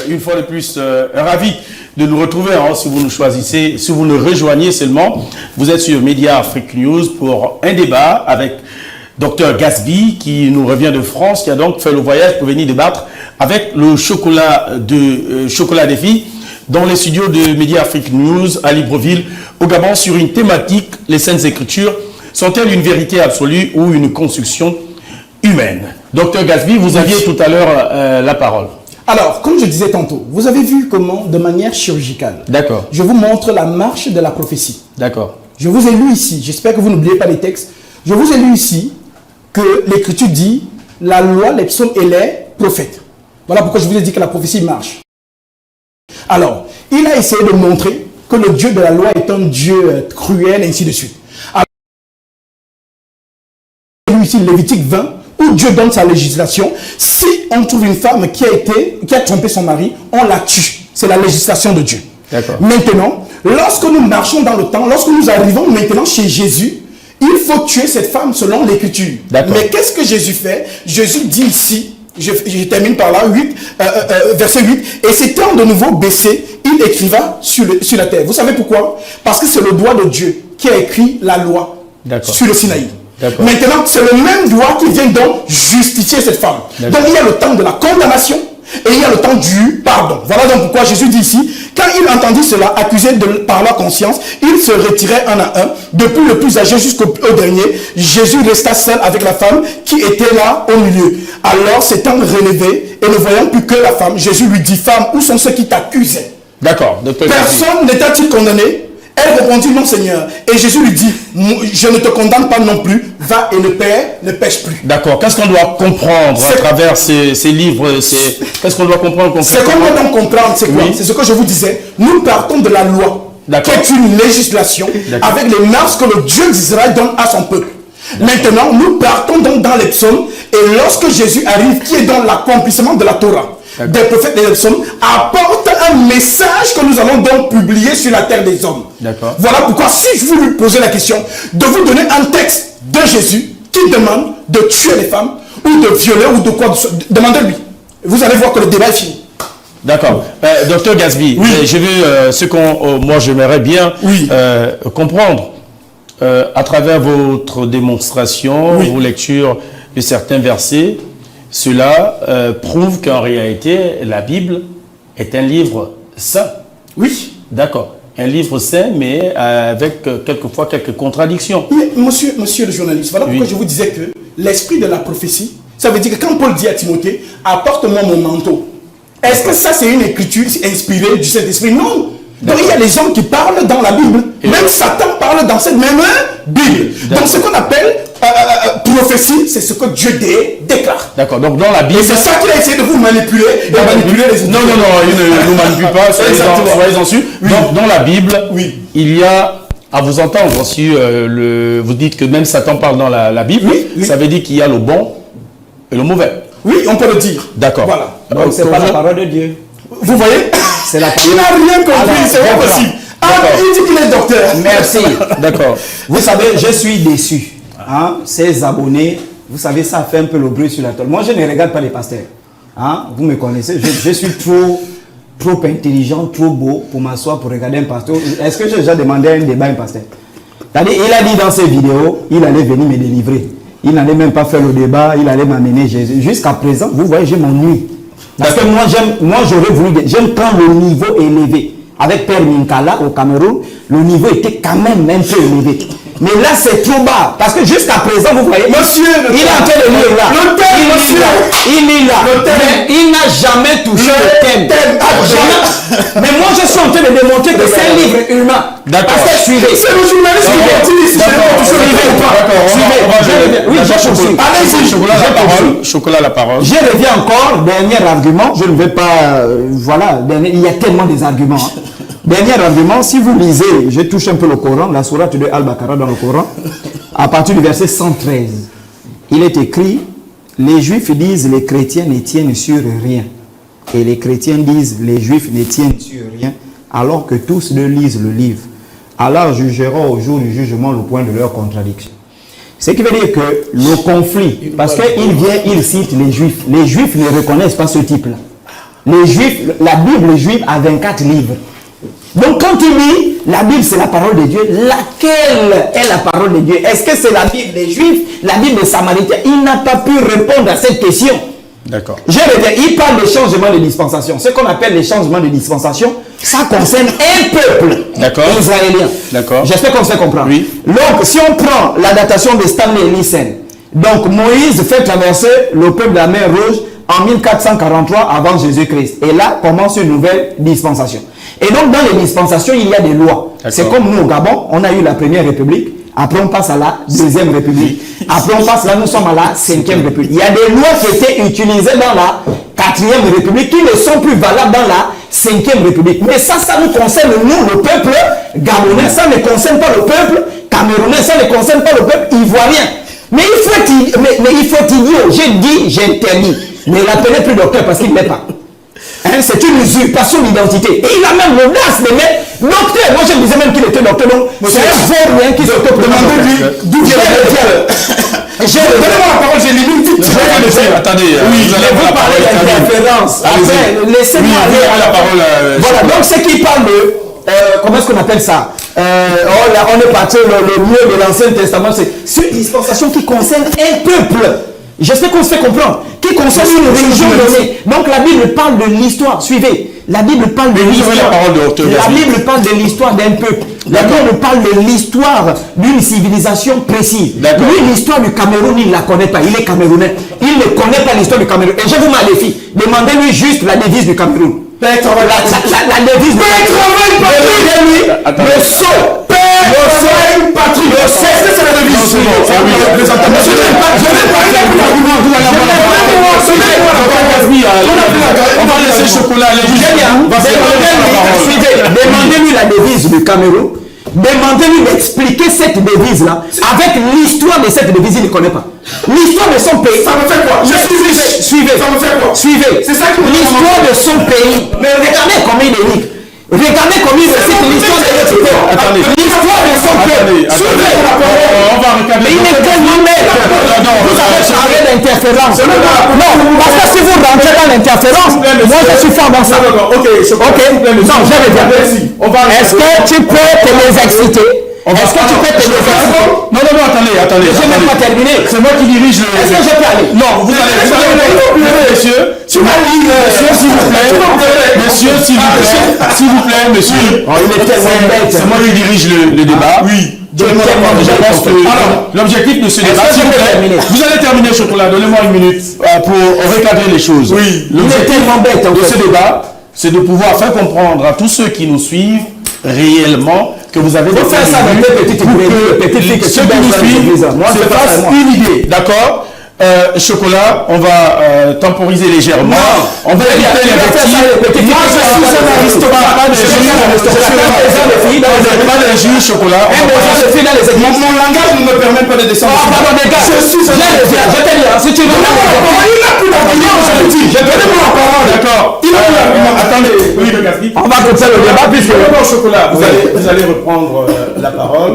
une fois de plus, ravi de nous retrouver. Hein, si vous nous choisissez, si vous nous rejoignez seulement, vous êtes sur Média Afrique News pour un débat avec Dr Gasby qui nous revient de France, qui a donc fait le voyage pour venir débattre avec le chocolat des filles dans les studios de Média Afrique News à Libreville, au Gabon, sur une thématique: les Saintes Écritures sont-elles une vérité absolue ou une construction humaine? Docteur Gasby, vous aviez tout à l'heure la parole. Alors, comme je disais tantôt, vous avez vu comment, de manière chirurgicale, D'accord. je vous montre la marche de la prophétie. D'accord. Je vous ai lu ici, j'espère que vous n'oubliez pas les textes, je vous ai lu ici que l'Écriture dit la loi, les psaumes et les prophètes. Voilà pourquoi je vous ai dit que la prophétie marche. Alors, il a essayé de montrer que le Dieu de la loi est un Dieu cruel, et ainsi de suite. Alors, ici, Lévitique 20, où Dieu donne sa législation. Si on trouve une femme qui a trompé son mari, on la tue. C'est la législation de Dieu. Maintenant, lorsque nous marchons dans le temps, lorsque nous arrivons maintenant chez Jésus, il faut tuer cette femme selon l'Écriture. Mais qu'est-ce que Jésus fait? Jésus dit ici, je termine par là, verset 8, et s'étant de nouveau baissé, il écriva sur la terre. Vous savez pourquoi? Parce que c'est le doigt de Dieu qui a écrit la loi sur le Sinaï. Maintenant, c'est le même doigt qui vient donc justifier cette femme. Donc il y a le temps de la condamnation et il y a le temps du pardon. Voilà donc pourquoi Jésus dit ici, quand il entendit cela, accusé par leur conscience, il se retirait un à un, depuis le plus âgé jusqu'au dernier. Jésus resta seul avec la femme qui était là au milieu. Alors s'étant relevé et ne voyant plus que la femme, Jésus lui dit: femme, où sont ceux qui t'accusaient? D'accord. Personne n'était-il condamné? Elle répondit: non, Seigneur. Et Jésus lui dit: je ne te condamne pas non plus, va et ne pêche plus. D'accord. Qu'est-ce qu'on doit comprendre à travers ces livres? Qu'est-ce qu'on doit comprendre concrètement? Ce qu'on doit donc comprendre, c'est quoi? C'est ce que je vous disais. Nous partons de la loi, qui est une législation avec les mœurs que le Dieu d'Israël donne à son peuple. Maintenant, nous partons donc dans les psaumes, et lorsque Jésus arrive, qui est dans l'accomplissement de la Torah, des prophètes et des psaumes, apporte un message que nous allons donc publier sur la terre des hommes. Voilà pourquoi, si je vous lui posais la question de vous donner un texte de Jésus qui demande de tuer les femmes ou de violer ou de quoi, demandez-lui. Vous allez voir que le débat est fini. D'accord. Docteur Gasby, je veux moi j'aimerais bien comprendre à travers votre démonstration, vos lectures de certains versets. Cela prouve qu'en réalité, la Bible est un livre saint. Oui. D'accord. Un livre saint, mais avec quelquefois quelques contradictions. Mais monsieur le journaliste, voilà pourquoi je vous disais que l'esprit de la prophétie, ça veut dire que quand Paul dit à Timothée: apporte-moi mon manteau. Est-ce que ça c'est une écriture inspirée du Saint-Esprit? Non. Donc il y a les hommes qui parlent dans la Bible. Même Satan parle dans cette même Bible. Donc ce qu'on appelle prophétie, c'est ce que Dieu déclare. D'accord. Donc dans la Bible. Et c'est ça qu'il a essayé de vous manipuler. Et manipuler les non, il ne nous manipule pas. Soyez-en sûrs. Donc dans la Bible, il y a, à vous entendre, si vous dites que même Satan parle dans la Bible, ça veut dire qu'il y a le bon et le mauvais. Oui, on peut le dire. D'accord. Voilà. Donc c'est pas la parole de Dieu. Vous voyez? C'est la parole. Il n'a rien compris, c'est pas possible. Il dit qu'il est docteur. Merci. D'accord. Vous savez, je suis déçu. Hein? Ces abonnés, vous savez, ça fait un peu le bruit sur la toile. Moi, je ne regarde pas les pasteurs. Hein? Vous me connaissez, je suis trop intelligent, trop beau pour m'asseoir pour regarder un pasteur. Est-ce que j'ai déjà demandé un débat à un pasteur? C'est-à-dire, il a dit dans ses vidéos, il allait venir me délivrer. Il n'allait même pas faire le débat, il allait m'amener Jésus. Jusqu'à présent, vous voyez, je m'ennuie. Parce que moi j'aurais voulu, j'aime quand le niveau est élevé. Avec Père Minkala au Cameroun, le niveau était quand même un peu élevé. Mais là, c'est trop bas. Parce que jusqu'à présent, vous voyez, monsieur, il est en train de lire là. Le thème, il lit là. Mais il n'a jamais touché le thème. Jamais. Mais moi, je suis en train de démontrer que c'est un livre humain. D'accord. Parce que suivez. C'est le journaliste qui dit oui, je poursuis. Allez-y, Chocolat la parole. Je reviens encore, dernier argument, je ne vais pas, voilà, il y a tellement des arguments. Hein. Dernier argument, si vous lisez, je touche un peu le Coran, la sourate de Al-Baqarah dans le Coran, à partir du verset 113, il est écrit: les Juifs disent les chrétiens ne tiennent sur rien. Et les chrétiens disent les Juifs ne tiennent sur rien, alors que tous deux lisent le livre. Allah jugera au jour du jugement le point de leur contradiction. Ce qui veut dire que le conflit, parce qu'il vient, il cite les Juifs. Les Juifs ne reconnaissent pas ce type-là. les Juifs, la Bible juive a 24 livres. Donc quand tu lis, la Bible c'est la parole de Dieu. Laquelle est la parole de Dieu? Est-ce que c'est la Bible des Juifs, la Bible des Samaritains? Il n'a pas pu répondre à cette question. D'accord. Je veux dire, il parle de changement de dispensation. Ce qu'on appelle les changements de dispensation, ça concerne un peuple israélien. D'accord. J'espère qu'on se comprend. Oui. Donc, si on prend la datation de Stanley Nissen, donc Moïse fait traverser le peuple de la mer Rouge en 1443 avant Jésus-Christ. Et là commence une nouvelle dispensation. Et donc, dans les dispensations, il y a des lois. C'est comme nous au Gabon, on a eu la première république. Après, on passe à la deuxième république. Après, on passe là, nous sommes à la 5e république. Il y a des lois qui étaient utilisées dans la 4e république qui ne sont plus valables dans la 5e république. Mais ça nous concerne, nous, le peuple gabonais. Ça ne concerne pas le peuple camerounais. Ça ne concerne pas le peuple ivoirien. Mais il faut idiot. J'ai dit, j'ai interdit. Mais l'appelez plus docteur parce qu'il ne l'est pas. Hein, c'est une usurpation d'identité. Et il a même l'audace de mettre docteur. Moi, je me disais même qu'il était docteur. Donc, c'est un vaurien qui s'occupe de Demandez-lui d'où vient le docteur. Donnez-moi la parole, j'ai lu une petite. Attendez, oui, vous allez avoir la parole. D'interférence. Laissez-moi aller à la parole. Voilà, donc c'est qui parle de. Comment est-ce qu'on appelle ça? On est parti le mieux de l'Ancien Testament. C'est une dispensation qui concerne un peuple. J'espère qu'on se fait comprendre. Qui concerne une religion donnée. Donc la Bible parle de l'histoire. Suivez. La Bible parle de l'histoire. La Bible parle de l'histoire d'un peuple. La Bible parle de l'histoire d'une civilisation précise. Lui, l'histoire du Cameroun, il ne la connaît pas. Il est camerounais. Il ne connaît pas l'histoire du Cameroun. Et je vous mets un défi. Demandez-lui juste la devise du Cameroun. La devise du Cameroun. Demandez-lui le saut. Le patrie. Le saut. Est-ce que c'est la devise? On va laisser Chocolat aller. Demandez-lui la devise du Cameroun. Demandez-lui d'expliquer cette devise-là avec l'histoire de cette devise, il ne connaît pas. L'histoire de son pays. Ça me fait quoi? Suivez. Ça me fait quoi? Suivez. C'est ça qui me l'histoire de son pays. Mais regardez combien il est riche. Regardez combien il récite l'histoire de notre pays. L'histoire de son pays. Suivez. On va regarder. Mais il est tellement net. Vous avez parlé d'interférence. Non, parce que si vous rentrez dans l'interférence, moi je suis fort dans ça. Ok. Non, je vais dire. Est-ce que tu peux te les exciter? Est-ce que tu peux te les exciter? Non, attendez. Je n'ai même pas terminé. C'est moi qui dirige le. Est-ce que je peux aller? Non, vous allez. Monsieur, s'il vous plaît, monsieur. Il est tellement bête. C'est moi qui dirige le débat. Oui. Je pense que l'objectif de ce débat, vous allez terminer, Chocolat, donnez-moi une minute pour recadrer les choses. Oui. L'objectif de ce débat, c'est de pouvoir faire comprendre à tous ceux qui nous suivent réellement que vous avez des faire ça avec des petites filles que ceux qui nous suivent se fassent une idée, d'accord? Chocolat, on va temporiser légèrement. On va éviter les petits. Moi, je suis un aristocrate, pas des juges, Chocolat. Mon langage ne me permet pas de descendre. Je suis un aristocrate. Je te dis, si tu veux. Il n'a plus d'argument, je le dis. Je te donne la parole. D'accord. Il n'a plus d'argument. Attendez, oui, le Gaspard. On va continuer le débat puisque. Chocolat, vous allez reprendre la parole.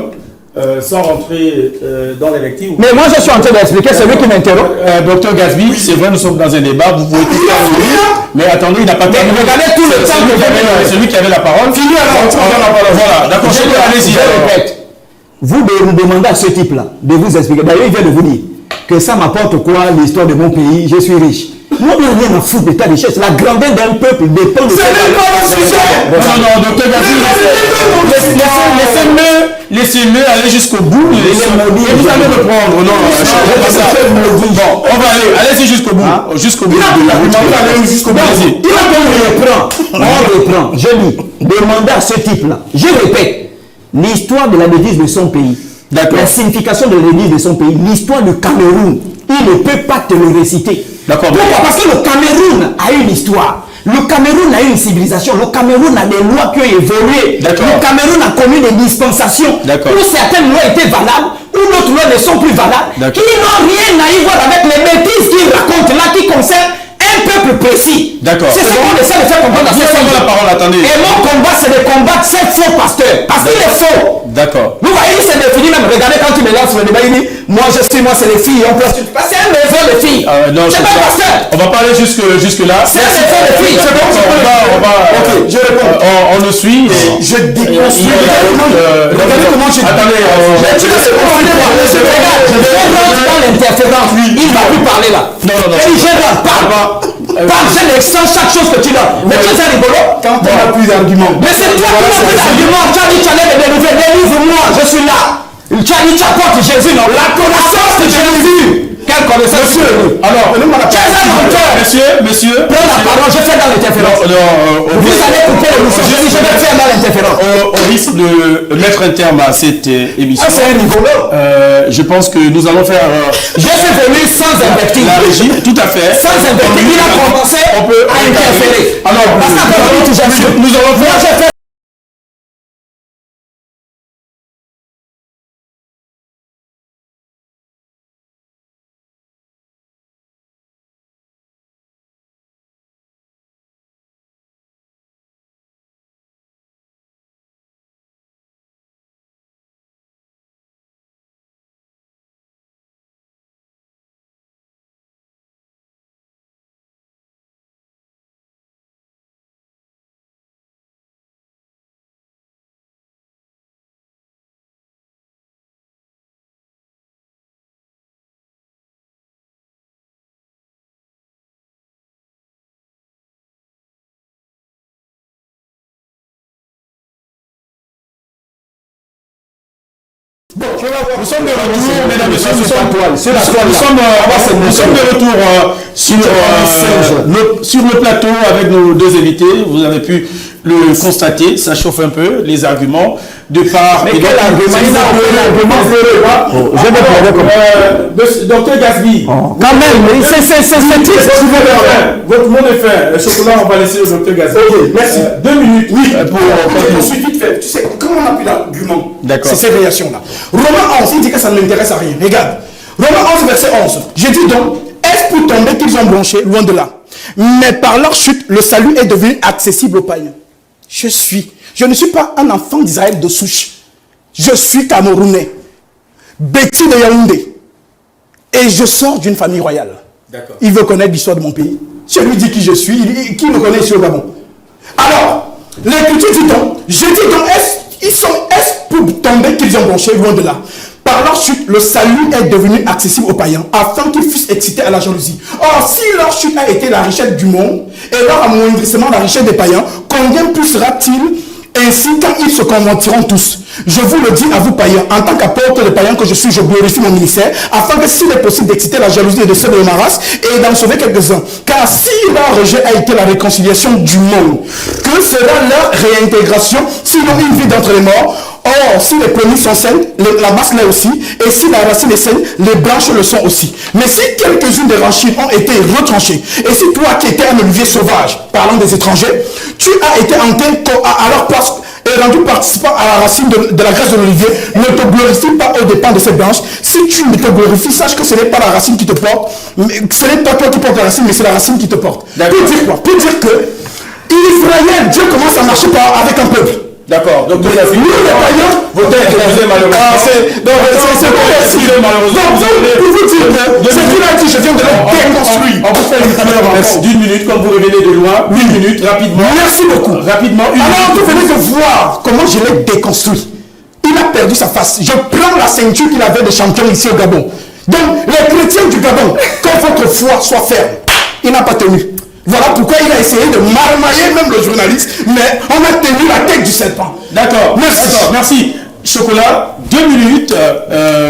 Sans rentrer dans les lectures. Mais moi je suis en train d'expliquer, c'est lui qui m'interrompt. Docteur Gatsby, c'est vrai, nous sommes dans un débat, vous pouvez tout faire. Mais attendez, il n'a pas terminé. Regardez tout le temps que c'est lui qui avait la parole. Fini alors, voilà, d'accord, allez-y. Vous demandez à ce type-là de vous expliquer. D'ailleurs, il vient de vous dire que ça m'apporte quoi l'histoire de mon pays, je suis riche. Moi, on n'a rien à foutre de ta richesse. La grandeur d'un peuple dépend de... Ce n'est pas le sujet. Non, docteur Gatsby, laissez-le aller jusqu'au bout. Et vous allez le prendre. Non, bon, on va aller. Allez-y jusqu'au bout. Jusqu'au bout. On reprend. Je dis, demandez à ce type-là. Je répète, l'histoire de la devise de son pays. La signification de la devise de son pays. L'histoire du Cameroun. Il ne peut pas te le réciter. Pourquoi? Parce que le Cameroun a une histoire. Le Cameroun a une civilisation. Le Cameroun a des lois qui ont évolué. Le Cameroun a connu des dispensations où certaines lois étaient valables, où d'autres lois ne sont plus valables, qui n'ont rien à y voir avec les bêtises qu'il raconte là, qui concernent un peuple précis. D'accord. C'est ce qu'on essaie de faire comprendre à Nous avons la parole, attendez. Et mon combat, c'est de combattre ces faux pasteurs. Parce qu'il est faux. D'accord. Vous voyez, il s'est défini même. Regardez quand il me lance le débat, il dit moi je suis, moi c'est les filles. On place. Parce que c'est un maison de filles. Non, c'est pas un pasteur. on va parler jusque là. C'est un maison de filles. C'est bon, Ok, je réponds. On le suit. Je déconstruis. Regardez comment je... Attendez. Je rentre dans l'interférence. Il ne va plus parler là. Non. Et je rentre. Parle, je l'extends chaque chose que tu donnes. Mais tu es rigolo. Quand on n'a plus d'arguments. Mais c'est toi qui n'as plus d'arguments. Tu as dit, tu allais me délivrer. Délivre-moi, je suis là. Tu as dit, tu apportes Jésus, non. La connaissance de Jésus. Quelle connaissance? Alors, monsieur. Prends la parole, je fais dans l'interférence. Vous allez couper le bouchon. Je vais faire dans l'interférence. Au risque de mettre un terme à cette émission. Ah, c'est un rigolo. Je pense que nous allons faire... Je suis venu sans invective. La régie, tout à fait. Sans invective, il a commencé à interférer. Alors, parce que nous allons faire... Bon, nous sommes de retour, mesdames et messieurs, nous sommes de retour sur le plateau avec nos deux invités. Vous avez pu le constater, ça chauffe un peu, les arguments de part et d'autre. Je vais parler comme Docteur Gasby. quand même, Votre mot de fin. Le chocolat, on va laisser au docteur Gasby. Ok, merci. 2 minutes. Oui, Je suis vite fait. Tu sais, comment on a pris l'argument? D'accord. C'est ces réactions-là. Romains 11, il dit que ça ne m'intéresse à rien. Regarde. Romains 11, verset 11. Je dis donc, est-ce pour tomber qu'ils ont blanchi? Loin de là. Mais par leur chute, le salut est devenu accessible aux païens. Je ne suis pas un enfant d'Israël de souche. Je suis Camerounais. Betty de Yaoundé. Et je sors d'une famille royale. D'accord. Il veut connaître l'histoire de mon pays. Je lui dis qui je suis. Qui me connaît ici au Gabon? Alors, l'écriture dit donc, je dis donc, est-ce pour tomber qu'ils ont blanchi? Loin de là. Par leur chute, le salut est devenu accessible aux païens, afin qu'ils fussent excités à la jalousie. Or, si leur chute a été la richesse du monde, et leur amoindrissement la richesse des païens, combien plus sera-t-il ainsi quand ils se convertiront tous? Je vous le dis à vous païens, en tant qu'apôtre des païens que je suis, je glorifie mon ministère, afin que s'il est possible d'exciter la jalousie de ceux de ma race, et d'en sauver quelques-uns. Car si leur rejet a été la réconciliation du monde, que sera leur réintégration, sinon une vie d'entre les morts? Or, si les premiers sont saines, la masse l'est aussi, et si la racine est saine, les branches le sont aussi. Mais si quelques-unes des racines ont été retranchées, et si toi qui étais un olivier sauvage, parlant des étrangers, tu as été enterré à leur place et rendu participant à la racine de la graisse de l'olivier, ne te glorifie pas aux dépens de cette branche. Si tu ne te glorifies, sache que ce n'est pas la racine qui te porte, ce n'est pas toi qui portes la racine, mais c'est la racine qui te porte. Pour dire quoi? Pour dire que Israël, Dieu commence à marcher avec un peuple. D'accord. Donc, nous, les païens, vos textes, malheureusement. c'est malheureusement. Pour vous dire que ce qu'il a dit, je viens de le déconstruire. On peut faire une première rencontre d'une minute, comme vous revenez de loin. 1 minute, rapidement. Merci beaucoup. Rapidement, alors, vous venez de voir comment je l'ai déconstruit. Il a perdu sa face. Je prends la ceinture qu'il avait de champion ici au Gabon. Donc, les chrétiens du Gabon, que votre foi soit ferme. Il n'a pas tenu. Voilà pourquoi il a essayé de marmailler même le journaliste, mais on a tenu la tête du serpent. D'accord. Merci. Merci. Chocolat, 2 minutes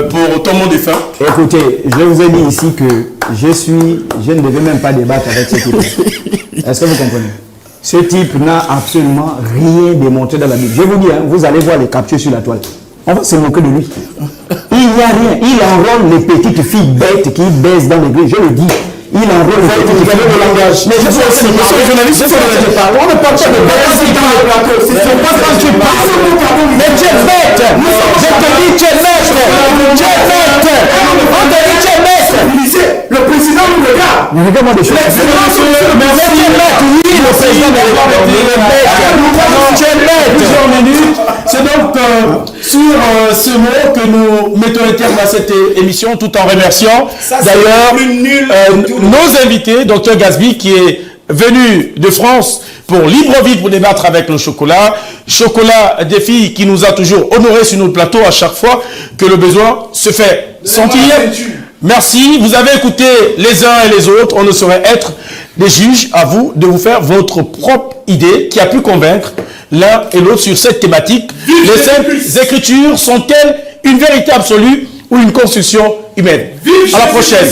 pour ton mot de fin. Écoutez, je vous ai dit ici que je ne devais même pas débattre avec ce type. Est-ce que vous comprenez? Ce type n'a absolument rien démontré dans la Bible. Je vous dis, hein, vous allez voir les captures sur la toile. On va se moquer de lui. Il n'y a rien. Il enrôle les petites filles bêtes qui baissent dans l'église. Je le dis. Il envoie le langage. Mais je suis aussi le journaliste. On ne parle pas de bêtises dans le plateau. C'est pas quand tu parles. Mais tu es bête. Je te dis, tu es bête. Tu es bête. On te dit, tu es bête. Le président nous regarde. Regarde-moi des choses. C'est donc sur ce mot que nous mettons un terme à cette émission, tout en remerciant d'ailleurs nos invités, Dr Gasby, qui est venu de France pour Libreville pour débattre avec le chocolat. Chocolat des filles qui nous a toujours honorés sur notre plateau à chaque fois que le besoin se fait sentir. Merci, vous avez écouté les uns et les autres. On ne saurait être des juges, à vous de vous faire votre propre idée qui a pu convaincre l'un et l'autre sur cette thématique. Les Saintes Écritures sont-elles une vérité absolue ou une construction humaine? À la prochaine.